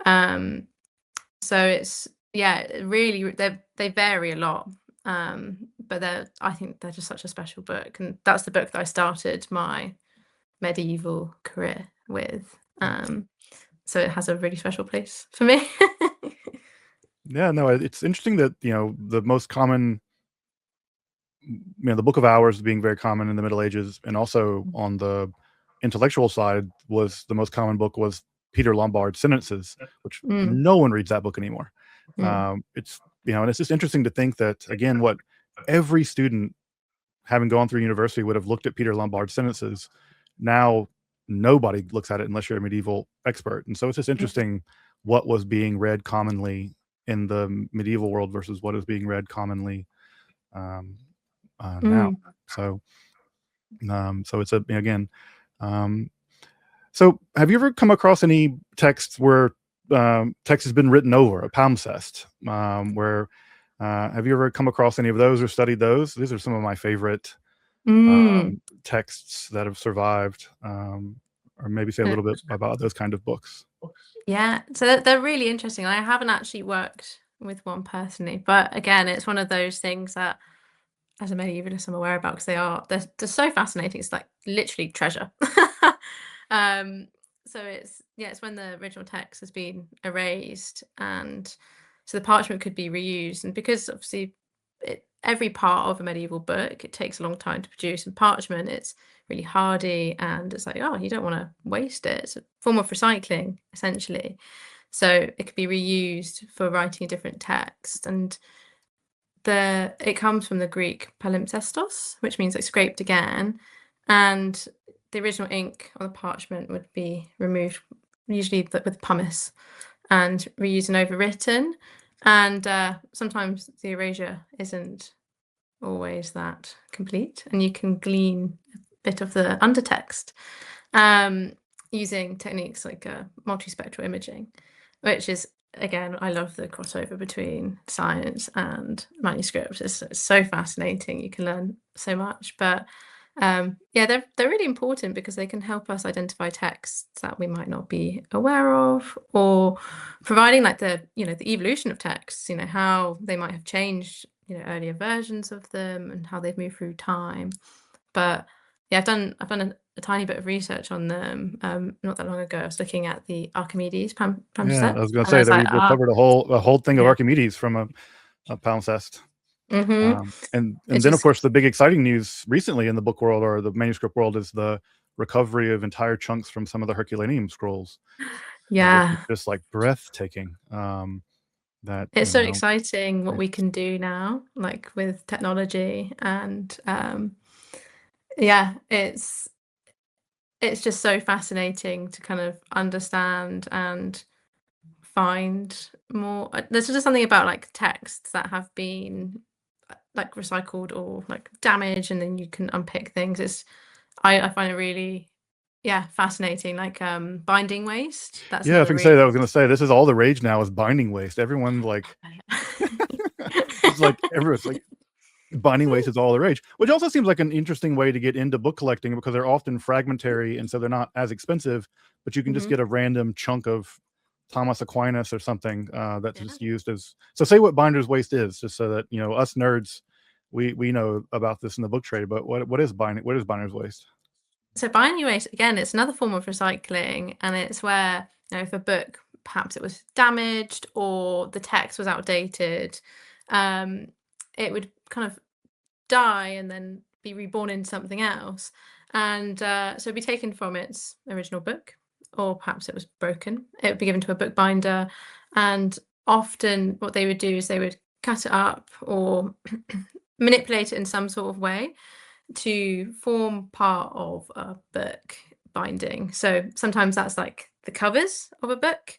So it's, yeah, really they vary a lot. But I think they're just such a special book, and that's the book that I started my medieval career with. So it has a really special place for me. Yeah, no, it's interesting that, the most common, the Book of Hours being very common in the Middle Ages, and also on the intellectual side was the most common book was Peter Lombard's Sentences, which Mm, no one reads that book anymore. mm, It's, and it's just interesting to think that, again, what every student having gone through university would have looked at Peter Lombard's Sentences. Now nobody looks at it unless you're a medieval expert. And so it's just mm, interesting what was being read commonly in the medieval world versus what is being read commonly um, now. mm. So, so it's again. Um, so, have you ever come across any texts where text has been written over, a palimpsest? Where have you ever come across any of those or studied those? These are some of my favorite Mm. texts that have survived, or maybe say a Uh, little bit about those kind of books. Yeah, so they're really interesting. I haven't actually worked with one personally, but again, it's one of those things that, as a medievalist, I'm aware about, because they're so fascinating. It's like literally treasure. um, so it's when the original text has been erased, and so the parchment could be reused. And because obviously every part of a medieval book, it takes a long time to produce, and parchment, it's really hardy, and it's like, oh, you don't want to waste it. It's a form of recycling essentially. So it could be reused for writing a different text. And it comes from the Greek palimpsestos, which means like scraped again, and the original ink on the parchment would be removed, usually with pumice, and reused and overwritten. And sometimes the erasure isn't always that complete, and you can glean a bit of the undertext using techniques like multispectral imaging, which is, again, I love the crossover between science and manuscripts. It's so fascinating. You can learn so much. But yeah, they're really important because they can help us identify texts that we might not be aware of, or providing like the evolution of texts, how they might have changed, earlier versions of them, and how they've moved through time. But yeah, I've done a tiny bit of research on them not that long ago. I was looking at the Archimedes Yeah, palimpsest, I was going to and I say was that like, we've recovered a whole thing of yeah. Archimedes from a palimpsest. Mm-hmm. And It's then, of just, course, the big exciting news recently in the book world or the manuscript world is the recovery of entire chunks from some of the Herculaneum scrolls, which is yeah, just like breathtaking. That it's so exciting what we can do now, like with technology. And yeah, it's just so fascinating to kind of understand and find more. There's just something about like texts that have been like recycled or like damaged, and then you can unpick things. I find it really, yeah, fascinating. Like binding waste. That's yeah, I another can say really. that. I was going to say this is all the rage now is binding waste. Everyone like it's like everyone's like binding waste is all the rage, which also seems like an interesting way to get into book collecting because they're often fragmentary and so they're not as expensive, but you can just Mhm. get a random chunk of Thomas Aquinas or something that's Yeah. just used as. So say what binder's waste is, just so that us nerds we know about this in the book trade. But what is binder's waste? So binding waste, again, it's another form of recycling, and it's where, if a book, perhaps it was damaged or the text was outdated, um, it would kind of die and then be reborn into something else. And so it'd be taken from its original book, or perhaps it was broken. It would be given to a bookbinder, and often what they would do is they would cut it up or manipulate it in some sort of way to form part of a book binding. So sometimes that's like the covers of a book,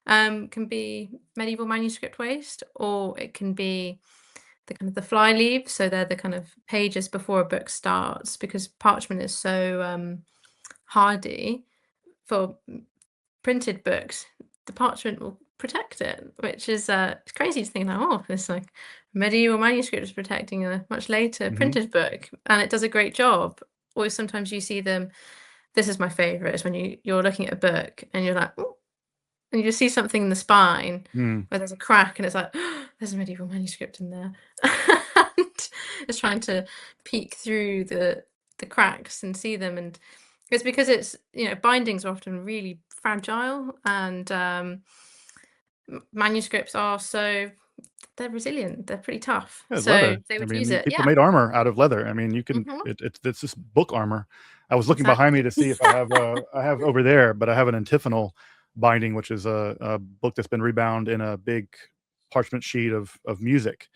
can be medieval manuscript waste, or it can be the kind of the fly leaves. So they're the kind of pages before a book starts, because parchment is so hardy for printed books. The parchment will protect it, which is it's crazy to think like, oh, this like medieval manuscript is protecting a much later Hmm. printed book, and it does a great job. Or sometimes you see them. This is my favorite, is when you're looking at a book and you're like, oh, and you just see something in the spine Mm. where there's a crack, and it's like, oh, there's a medieval manuscript in there. And it's trying to peek through the cracks and see them, and it's because it's, you know, bindings are often really fragile, and manuscripts are, so they're resilient, they're pretty tough, Yeah, it's so leather. they I would use mean, it. people Yeah. made armor out of leather. I mean, you can Hmm. it's just book armor. I was looking behind me Exactly. to see if I have I have over there, but I have an antiphonal binding, which is a book that's been rebound in a big parchment sheet of music.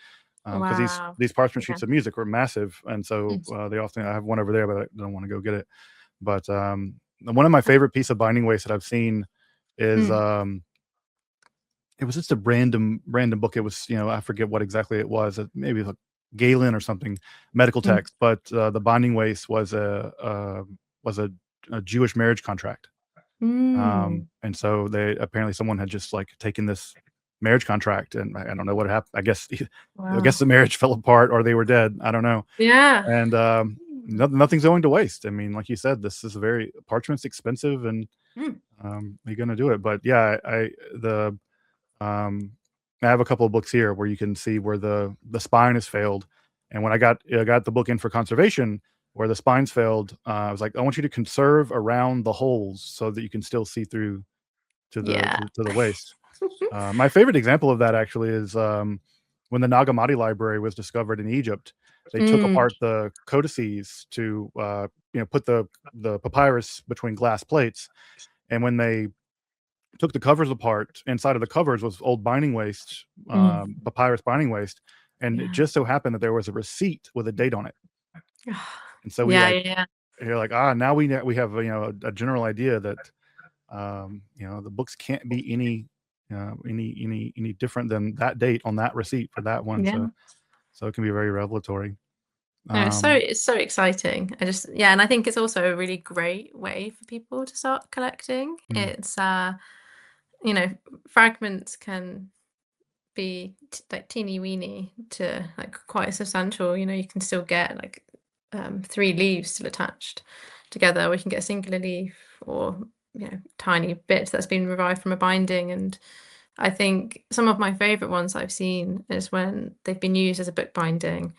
Because Wow. these parchment Yeah. sheets of music were massive, and so Mm. they often I have one over there, but I don't want to go get it. But one of my favorite piece of binding waste that I've seen is Mm. it was just a random book. It was, you know, I forget what exactly it was. Maybe like Galen or something, medical Mm. text. But the binding waste was was a, a Jewish marriage contract. Mm. And so they apparently someone had just like taken this marriage contract, and I don't know what happened. I guess I guess Wow. the marriage fell apart or they were dead. I don't know. Yeah. And nothing's going to waste. I mean, like you said, this is very parchment's expensive, and Mm. you're going to do it. But yeah, the um, I have a couple of books here where you can see where the spine has failed, and when I got the book in for conservation where the spines failed, I was like, I want you to conserve around the holes so that you can still see through Yeah. to the waste. My favorite example of that actually is when the Nag Hammadi library was discovered in Egypt. They took Mm. apart the codices to you know, put the papyrus between glass plates, and when they took the covers apart, inside of the covers was old binding waste, Mm. papyrus binding waste, and it Yeah. just so happened that there was a receipt with a date on it. And so we Yeah, like yeah, yeah. you're like, ah, now we have, you know, a general idea that you know, the books can't be any different than that date on that receipt for that one. Yeah. So it can be very revelatory. No, Um, it's so exciting. I just, yeah, and I think it's also a really great way for people to start collecting. mm, It's you know, fragments can be like teeny weeny to like quite substantial. You know, you can still get like three leaves still attached together, or you can get a singular leaf, or, you know, tiny bits that's been revived from a binding. And I think some of my favorite ones I've seen is when they've been used as a book binding,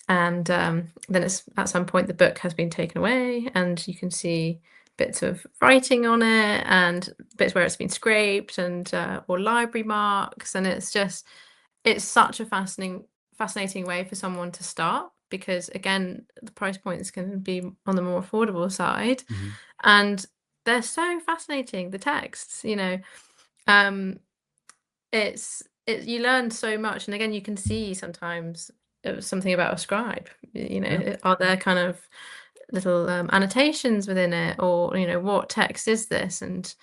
and then it's at some point the book has been taken away, and you can see bits of writing on it and bits where it's been scraped, and or library marks, and it's just, it's such a fascinating way for someone to start, because again the price points can be on the more affordable side, mhm, and they're so fascinating, the texts, you know. um you learn so much, and again you can see sometimes something about a scribe, you know, yeah. are there kind of little annotations within it, or, you know, what text is this, and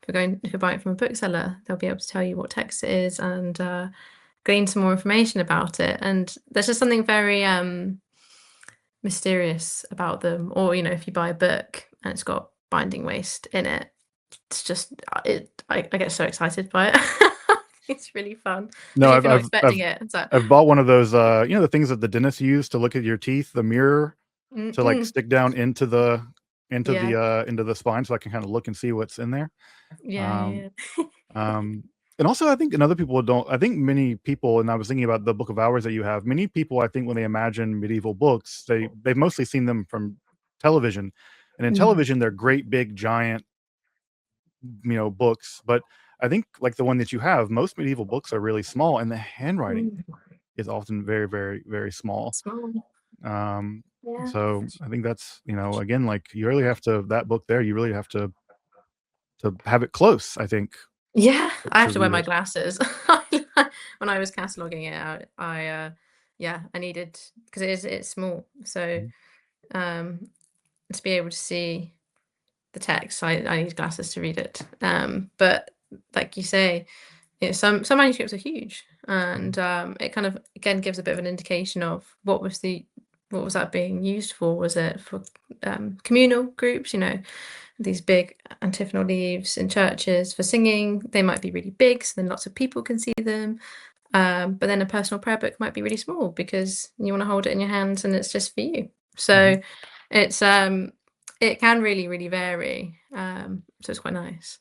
if you're buying from a bookseller, they'll be able to tell you what text it is, and glean some more information about it. And there's just something very mysterious about them. Or, you know, if you buy a book and it's got binding waste in it, it's just I get so excited by it. It's really fun, No, especially if you're not expecting it. It's like, I've bought one of those, you know, the things that the dentists use to look at your teeth, the mirror to like mm-mm. stick down Yeah, into the spine, so I can kind of look and see what's in there. yeah, Um, yeah. and also, I think, and other people don't. I think many people, and I was thinking about the Book of Hours that you have. Many people, I think, when they imagine medieval books, they've mostly seen them from television, and in Mm. television, they're great, big, giant, you know, books. But I think, like the one that you have, most medieval books are really small, and the handwriting Mm. is often very small. Small. Um, Yeah. so I think that's, you know, again, like you really have to that book there. You really have to have it close, I think, Yeah, I have to to wear read my it. glasses. When I was cataloging it out, yeah, I needed, because it's small. So Mhm, um to be able to see the text, I need glasses to read it. But like you say, you know, some manuscripts are huge, mhm, and it kind of again gives a bit of an indication of what was that being used for? Was it for communal groups? You know, these big antiphonal leaves in churches for singing. They might be really big, so then lots of people can see them. But then a personal prayer book might be really small because you want to hold it in your hands and it's just for you. mhm. So it's it can really vary. So it's quite nice.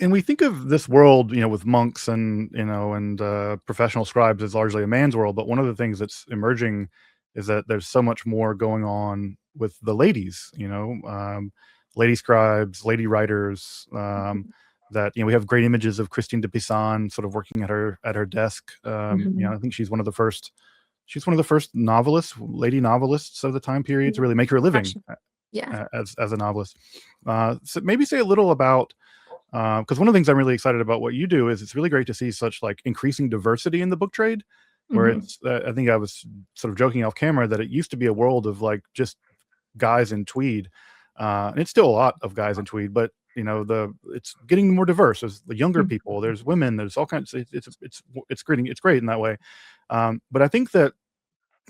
And we think of this world, with monks and professional scribes as largely a man's world. But one of the things that's emerging is that there's so much more going on with the ladies. Lady scribes, lady writers. That we have great images of Christine de Pizan sort of working at her desk. I think she's one of the first. She's one of the first lady novelists of the time period to really make her living Yeah. as a novelist. So maybe say a little about, because one of the things I'm really excited about what you do is it's really great to see such like increasing diversity in the book trade, where it's I think I was sort of joking off camera that it used to be a world of like just guys in tweed, and it's still a lot of guys in tweed, but it's getting more diverse. There's the younger people, there's women, there's all kinds. It's great in that way. But I think that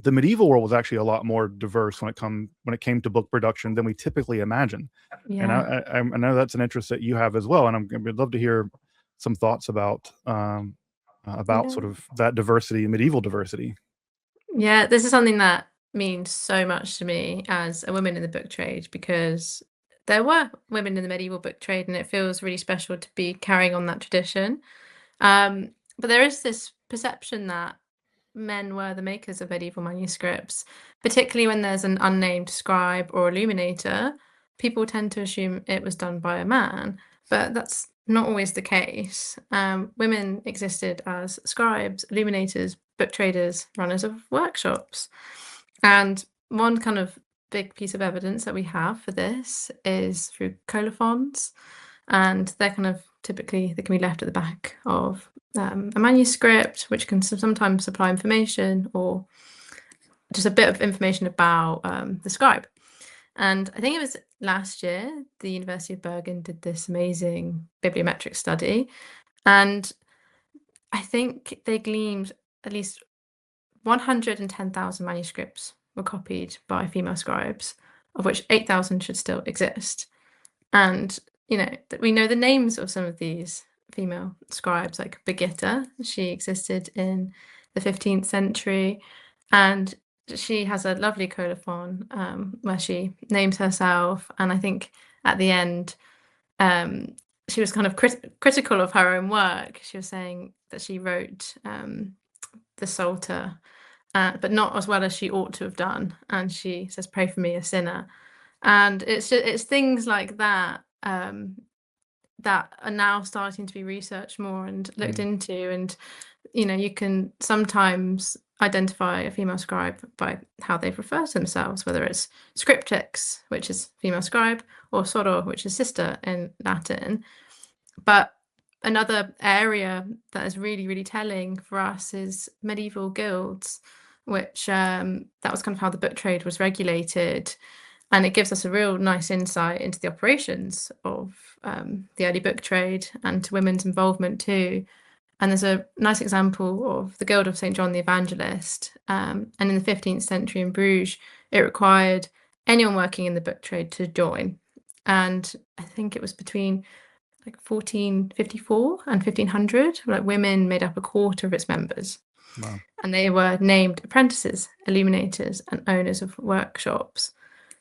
the medieval world was actually a lot more diverse when it came to book production than we typically imagine. And Yeah. I know that's an interest that you have as well, and I'd love to hear some thoughts about Yeah. sort of that diversity, medieval diversity. Yeah, this is something that means so much to me as a woman in the book trade, because there were women in the medieval book trade and it feels really special to be carrying on that tradition. But there is this perception that men were the makers of medieval manuscripts, particularly when there's an unnamed scribe or illuminator. People tend to assume it was done by a man, but that's not always the case. Women existed as scribes, illuminators, book traders, runners of workshops. And one kind of big piece of evidence that we have for this is through colophons, and they're kind of typically they can be left at the back of a manuscript, which can sometimes supply information or just a bit of information about the scribe. And I think it was last year the University of Bergen did this amazing bibliometric study, and I think they gleaned at least 110,000 manuscripts were copied by female scribes, of which 8,000 should still exist. And we know the names of some of these female scribes, like Birgitta. She existed in the 15th century, and she has a lovely colophon where she names herself. And I think at the end, she was kind of critical of her own work. She was saying that she wrote the Psalter, but not as well as she ought to have done. And she says, "Pray for me, a sinner." And it's things like that that are now starting to be researched more and looked into. And you can sometimes identify a female scribe by how they refer to themselves, whether it's scriptrix, which is female scribe, or soror, which is sister in Latin. But another area that is really, really telling for us is medieval guilds, which that was kind of how the book trade was regulated. And it gives us a real nice insight into the operations of the early book trade and to women's involvement too. And there's a nice example of the Guild of St. John the Evangelist. And in the 15th century in Bruges, it required anyone working in the book trade to join. And I think it was between like 1454 and 1500, like women made up a quarter of its members. Wow. And they were named apprentices, illuminators, and owners of workshops.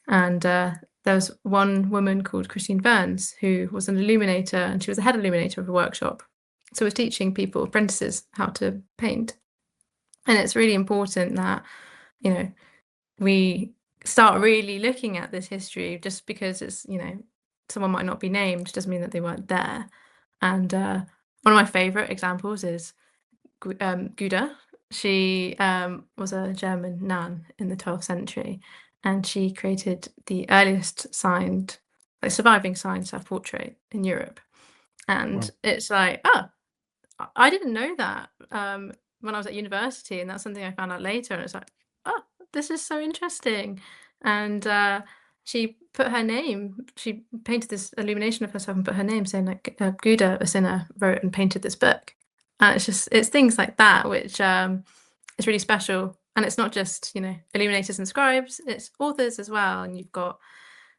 And there was one woman called Christine Burns who was an illuminator, and she was the head illuminator of a workshop. So was teaching people, apprentices, how to paint. And it's really important that, we start really looking at this history. Just because it's, someone might not be named doesn't mean that they weren't there. And one of my favorite examples is Guda. She was a German nun in the 12th century, and she created the earliest surviving signed self-portrait in Europe. And Wow. it's like, oh, I didn't know that when I was at university, and that's something I found out later. And it's like, oh, this is so interesting. And she put her name. She painted this illumination of herself and put her name, saying like Guda, a sinner, wrote and painted this book. And it's things like that which is really special. And it's not just illuminators and scribes; it's authors as well. And you've got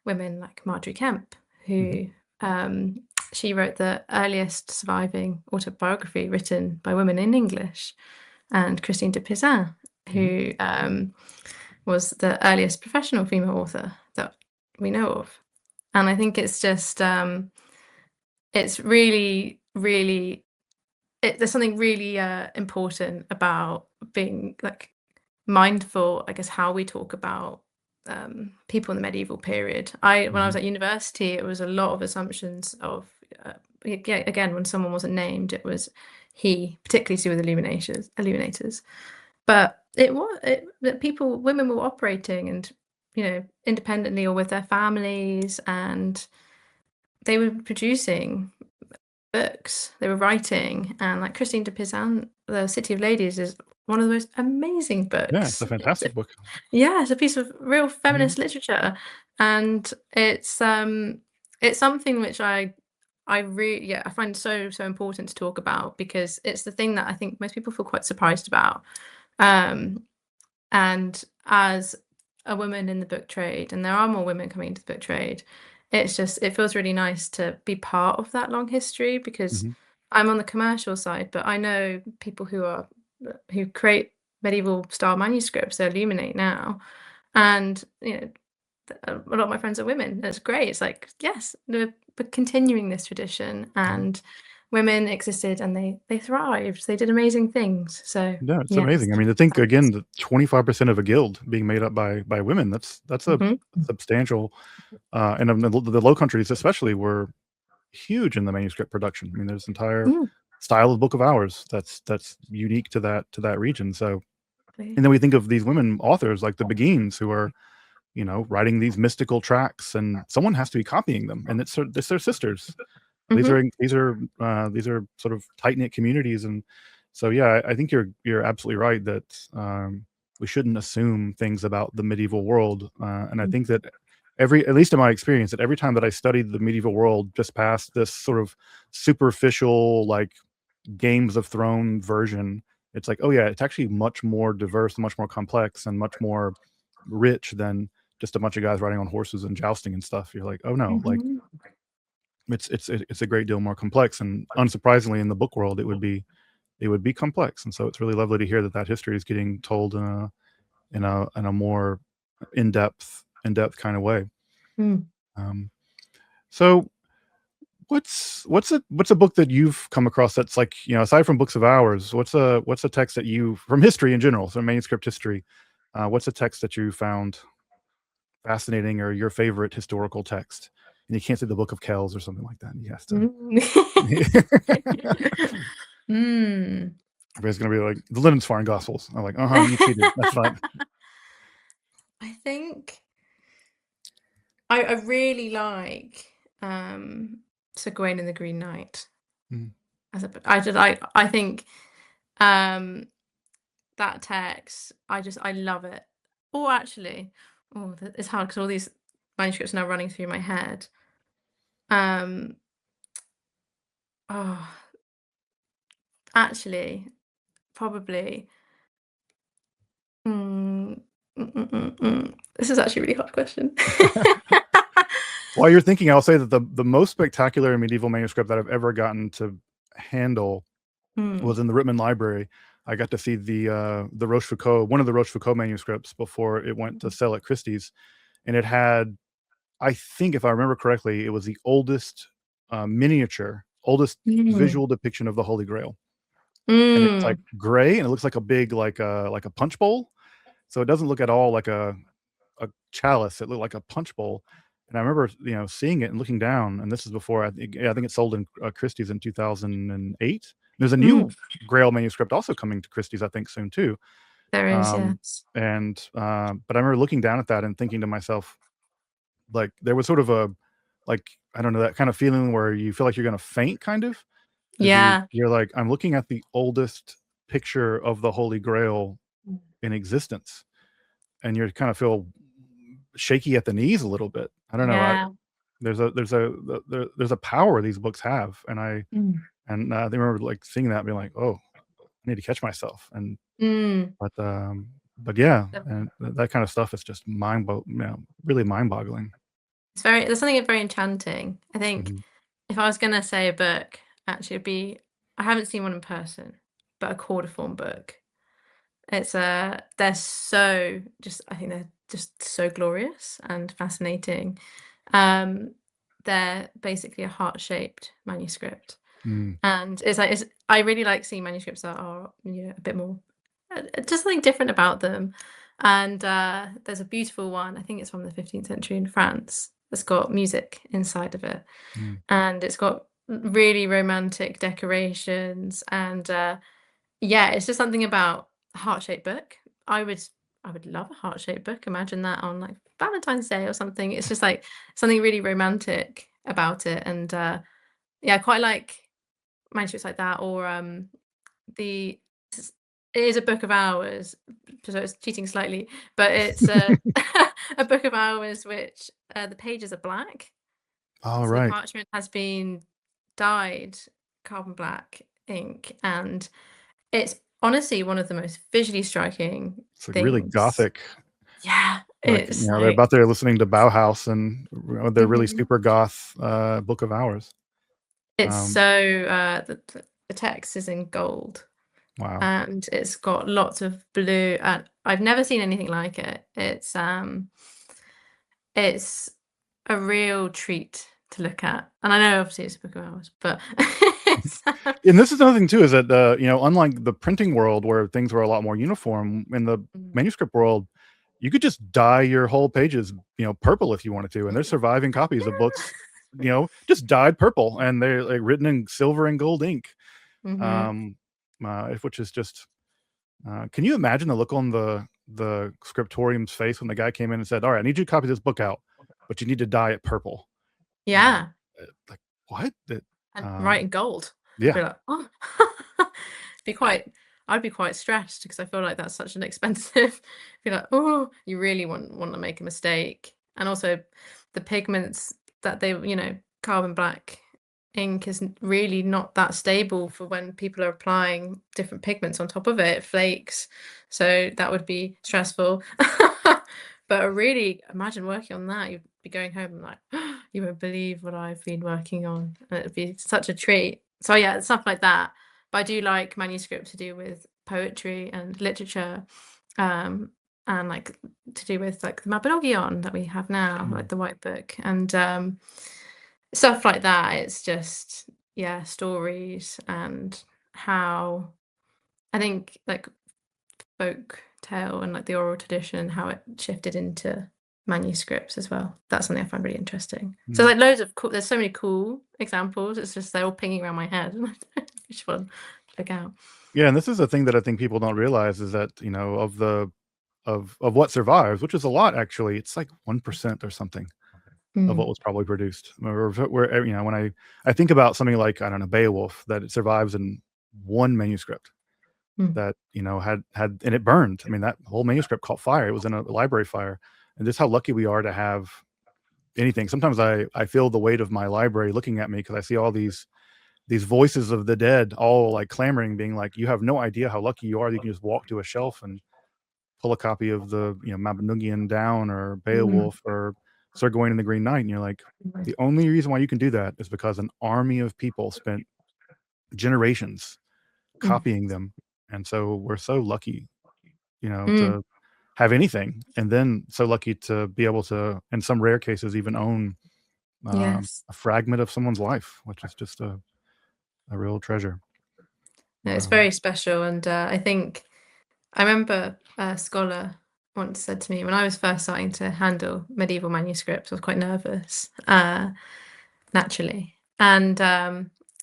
women like Marjorie Kemp, who she wrote the earliest surviving autobiography written by women in English, and Christine de Pizan, who was the earliest professional female author that we know of. And I think it's just it's really, really, there's something really important about being like mindful, I guess, how we talk about people in the medieval period. When I was Mhm. at university, it was a lot of assumptions of, yeah, again, when someone wasn't named, it was he, particularly to do with illuminators. But it was that people, women were operating and, independently or with their families, and they were producing books, they were writing, and like Christine de Pizan, The City of Ladies is one of the most amazing Yeah, it's books. a fantastic book. Yeah, it's a piece of real Mhm. feminist literature, and it's something which I really, yeah, I find so important to talk about, because it's the thing that I think most people feel quite surprised about. Um, and as a woman in the book trade, and there are more women coming into the book trade, it feels really nice to be part of that long history, because Mhm. I'm on the commercial side, but I know people who create medieval style manuscripts, they illuminate now, and a lot of my friends are women. It's great. It's like, yes, we're continuing this tradition, Mhm. and women existed and they thrived. They did amazing things. So Yeah, it's yes. amazing. I mean, to think again that 25% of a guild being made up by women, that's a Mhm. substantial, and the Low Countries especially were huge in the manuscript production. I mean, there's entire Mm. style of Book of Hours that's unique to that region. So, Exactly. and then we think of these women authors like the Beguines who are, writing these mystical tracks, and someone has to be copying them, and it's their sisters. Mhm. These are sort of tight knit communities, and so yeah, I think you're absolutely right that we shouldn't assume things about the medieval world, and I Mm. think that at least in my experience, that every time that I studied the medieval world just past this sort of superficial like Games of Thrones version, it's like, oh yeah, it's actually much more diverse, much more complex, and much more rich than just a bunch of guys riding on horses and jousting and stuff. You're like, oh no, like Mhm. it's a great deal more complex, and unsurprisingly, in the book world, it would be complex, and so it's really lovely to hear that that history is getting told in a more in depth kind of way. Mm. Um, so what's a book that you've come across that's like, aside from Books of Hours, what's a text that you from history in general, so manuscript history, what's a text that you found fascinating or your favorite historical text? And you can't say the Book of Kells or something like that. You have to. Mm. Mm. Everybody's gonna be like, the Lindisfarne Gospels. I'm like, uh-huh, you cheated. That's fine. I think I really like Sir Gawain and the Green Knight Mm. as a book. I think um that text, I love it. Or actually, it's hard because all these manuscripts are now running through my head. Um, oh, actually, probably. Mm, This is actually a really hard question. While you're thinking, I'll say that the most spectacular medieval manuscript that I've ever gotten to handle was Mm, in the Rittman Library. I got to see the Rochefoucauld, one of the Rochefoucauld manuscripts before it went to sell at Christie's, and it had, I think, if I remember correctly, it was the oldest oldest mm, visual depiction of the Holy Grail, and it's like mm, gray and it looks like a big like a punch bowl, so it doesn't look at all like a chalice. It looked like a punch bowl, and I remember, seeing it and looking down. And this is before I think it sold in Christie's in 2008. There's a new mm. Grail manuscript also coming to Christie's, I think, soon too. There is, Um, yes. and but I remember looking down at that and thinking to myself, like there was sort of a like I don't know, that kind of feeling where you feel like you're gonna faint, kind of, because Yeah. you're like, I'm looking at the oldest picture of the Holy Grail in existence, and you kind of feel shaky at the knees a little bit. I don't know. Yeah. There's a power these books have, and Mm, I remember like seeing that and being like, oh, I need to catch myself. And mm. but yeah, The- and that kind of stuff is just really mind boggling. there's something very enchanting. I think Hmm. if I was gonna say a book, actually it'd be, I haven't seen one in person, but a quarter form book. They're so just, I think they're just so glorious and fascinating. Um, they're basically a heart-shaped manuscript. Mm, And I really like seeing manuscripts that are, a bit more, just something different about them. And there's a beautiful one, I think it's from the 15th century in France, that's got music inside of it. mm. And it's got really romantic decorations. And yeah, it's just something about a heart-shaped book. I would I would love a heart-shaped book. Imagine that on like Valentine's Day or something. It's just like something really romantic about it. And yeah, I quite like manuscripts like that, or the s- it is a book of hours, so it's cheating slightly, but it's a book of hours which the pages are black, All so the right. parchment has been dyed carbon black ink, and it's honestly one of the most visually striking It's like really things. gothic. Yeah, Like, it's they're like about there listening to Bauhaus and they're really mhm. super goth Book of Hours. It's Um, so the text is in gold. wow. And it's got lots of blue, and I've never seen anything like it. It's a real treat to look at. And I know obviously it's a book of hours, but it's, And this is another thing too, is that unlike the printing world where things were a lot more uniform, in the mm, manuscript world, you could just dye your whole pages, purple if you wanted to. And there's surviving copies of books, just dyed purple, and they're like written in silver and gold ink. hmm. Um, which is just can you imagine the look on the scriptorium's face when the guy came in and said, "All right, I need you to copy this book out, but you need to dye it purple." Uh, Yeah, like what? That and um, write in gold. yeah. Be like, oh, be quite. I'd be quite stressed because I feel like that's such an expensive. Be like, oh, you really want to make a mistake, and also the pigments that carbon black ink is really not that stable for when people are applying different pigments on top of it. It flakes, so that would be stressful. But I really imagine working on that. You'd be going home and like, you won't believe what I've been working on. And it'd be such a treat. So yeah, stuff like that. But I do like manuscripts to do with poetry and literature, um, and like to do with like the Mabinogion that we have now, Mm. like the White Book, and stuff like that. It's just, yeah, stories and how I think like folk tale and like the oral tradition, how it shifted into manuscripts as well. That's something I find really interesting. So Mm. like loads of cool, there's so many cool examples. It's just they're all pinging around my head. Which one to look out? Yeah, and this is a thing that I think people don't realize, is that, of the of what survives, which is a lot actually, it's like 1% or something of what Mm, was probably produced. Where when I think about something like, I don't know, Beowulf, that it survives in one manuscript mm, that, had and it burned. I mean, that whole manuscript caught fire. It was in a library fire. And just how lucky we are to have anything. Sometimes I feel the weight of my library looking at me, because I see all these voices of the dead all like clamoring, being like, you have no idea how lucky you are that you can just walk to a shelf and pull a copy of the Mabinogion down, or mm, Beowulf, or Sir Gawain and the Green Knight, and you're like, the only reason why you can do that is because an army of people spent generations mm, copying them. And so we're so lucky, mm. to have anything, and then so lucky to be able to, in some rare cases, even own Yes. a fragment of someone's life, which is just a real treasure. No, it's Um, very special, and I think I remember a scholar once said to me when I was first starting to handle medieval manuscripts, I was quite nervous, naturally. And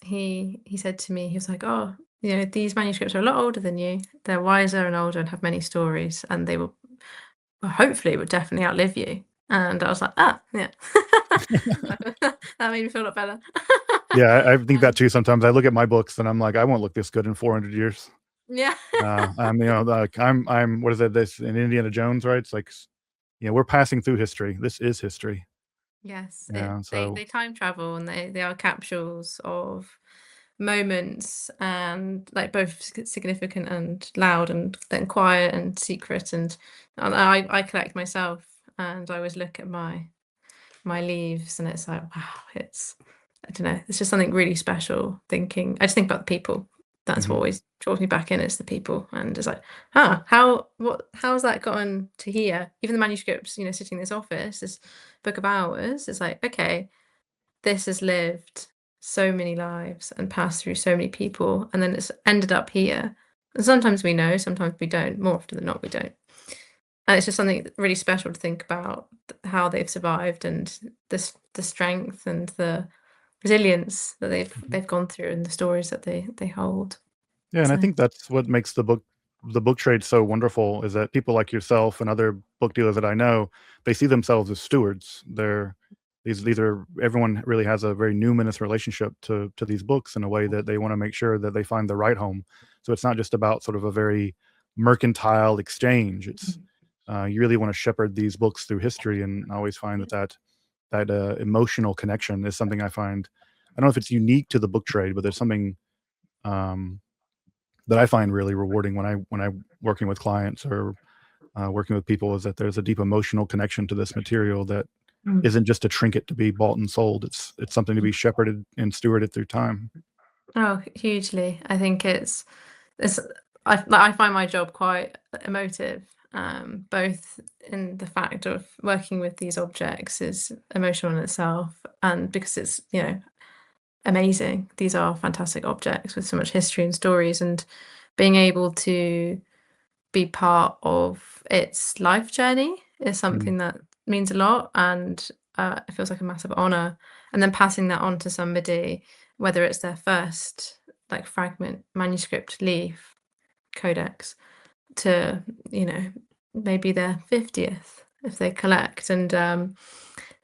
he said to me, he was like, "Oh, these manuscripts are a lot older than you. They're wiser and older and have many stories, and they will, well, hopefully, would definitely outlive you." And I was like, "Ah, yeah." That made me feel a lot better. yeah, I think that Um, too. Sometimes I look at my books and I'm like, I won't look this good in 400 years. yeah. Like I'm what is it? This in Indiana Jones, right? It's like, we're passing through history. This is history. Yes, Yeah. So they time travel, and they are capsules of moments, and like both significant and loud, and then quiet and secret, and I collect myself, and I always look at my leaves, and it's like, wow, it's, I don't know, it's just something really special. Thinking, I just think about the people. That's what mhm. always draws me back in. It's the people, and it's like, how's that gotten to here? Even the manuscripts, sitting in this office, this book of hours. It's like, okay, this has lived so many lives and passed through so many people, and then it's ended up here. And sometimes we know, sometimes we don't. More often than not, we don't. And it's just something really special to think about how they've survived and the strength and the resilience that they've gone through and the stories that they hold. Yeah, and I So think that's what makes the book trade so wonderful, is that people like yourself and other book dealers that I know, they see themselves as stewards. These are everyone really has a very numinous relationship to these books in a way that they want to make sure that they find the right home. So it's not just about sort of a very mercantile exchange. It's you really want to shepherd these books through history, and I always find that emotional connection is something I find. I don't know if it's unique to the book trade, but there's something um, that I find really rewarding when I working with clients or working with people, is that there's a deep emotional connection to this material that mm. isn't just a trinket to be bought and sold. It's something to be shepherded and stewarded through time. Oh, hugely. I think it's I find my job quite emotive, both in the fact of working with these objects is emotional in itself, and because it's, amazing. These are fantastic objects with so much history and stories, and being able to be part of its life journey is Mm, something that means a lot, and it feels like a massive honor. And then passing that on to somebody, whether it's their first like fragment, manuscript, leaf, codex, to maybe their 50th if they collect. And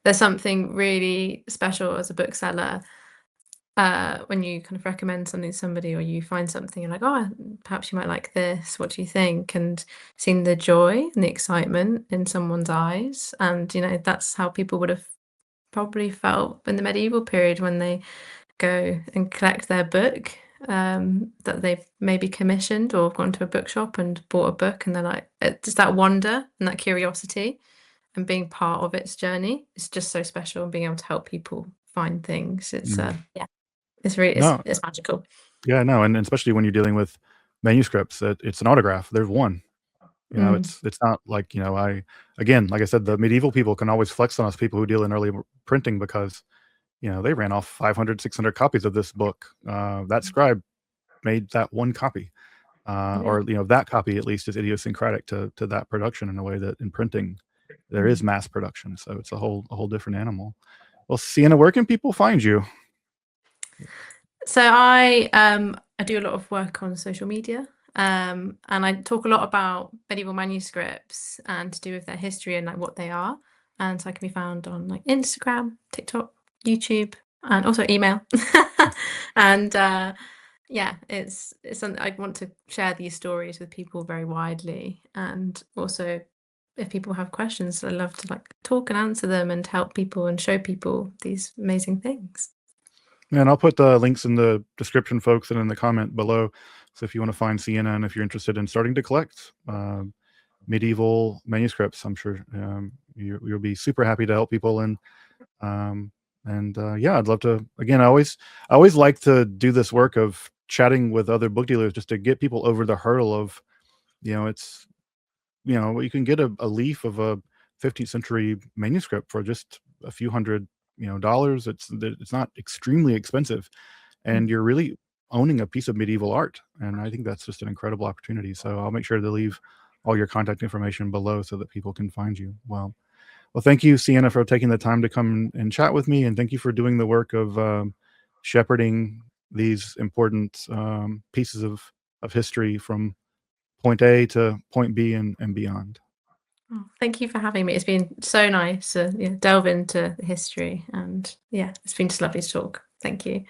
there's something really special as a bookseller when you kind of recommend something to somebody, or you find something, you're like, oh, perhaps you might like this. What do you think? And seeing the joy and the excitement in someone's eyes, and that's how people would have probably felt in the medieval period when they go and collect their book that they've maybe commissioned or gone to a bookshop and bought a book, and they're like, it's just that wonder and that curiosity and being part of its journey. It's just so special, and being able to help people find things. It's mm. yeah, it's really No, it's magical. yeah, no, and especially when you're dealing with manuscripts, that it's an autograph. There's one. Mm, It's not like, I again, like I said, the medieval people can always flex on us people who deal in early printing, because they ran off 500, 600 copies of this book. That scribe made that one copy, yeah. or that copy at least is idiosyncratic to that production, in a way that in printing there is Mm. mass production. So it's a whole different animal. Well, Sienna, where can people find you? So I do a lot of work on social media, and I talk a lot about medieval manuscripts and to do with their history and like what they are. And so I can be found on like Instagram, TikTok, YouTube, and also email. And yeah, it's something I want to share these stories with people very widely, and also if people have questions, I love to like talk and answer them and help people and show people these amazing things. And I'll put the links in the description, folks, and in the comment below. So if you want to find Sienna, and if you're interested in starting to collect medieval manuscripts, I'm sure you'll be super happy to help people. Um, and yeah, I'd love to. Again, I always like to do this work of chatting with other book dealers, just to get people over the hurdle of, it's you can get a leaf of a 15th century manuscript for just a few hundred dollars. It's not extremely expensive, and you're really owning a piece of medieval art. And I think that's just an incredible opportunity. So I'll make sure to leave all your contact information below so that people can find you. Well, thank you, Sienna, for taking the time to come and chat with me, and thank you for doing the work of shepherding these important pieces of history from point A to point B and beyond. Oh, thank you for having me. It's been so nice to delve into the history, and yeah, it's been just lovely to talk. Thank you.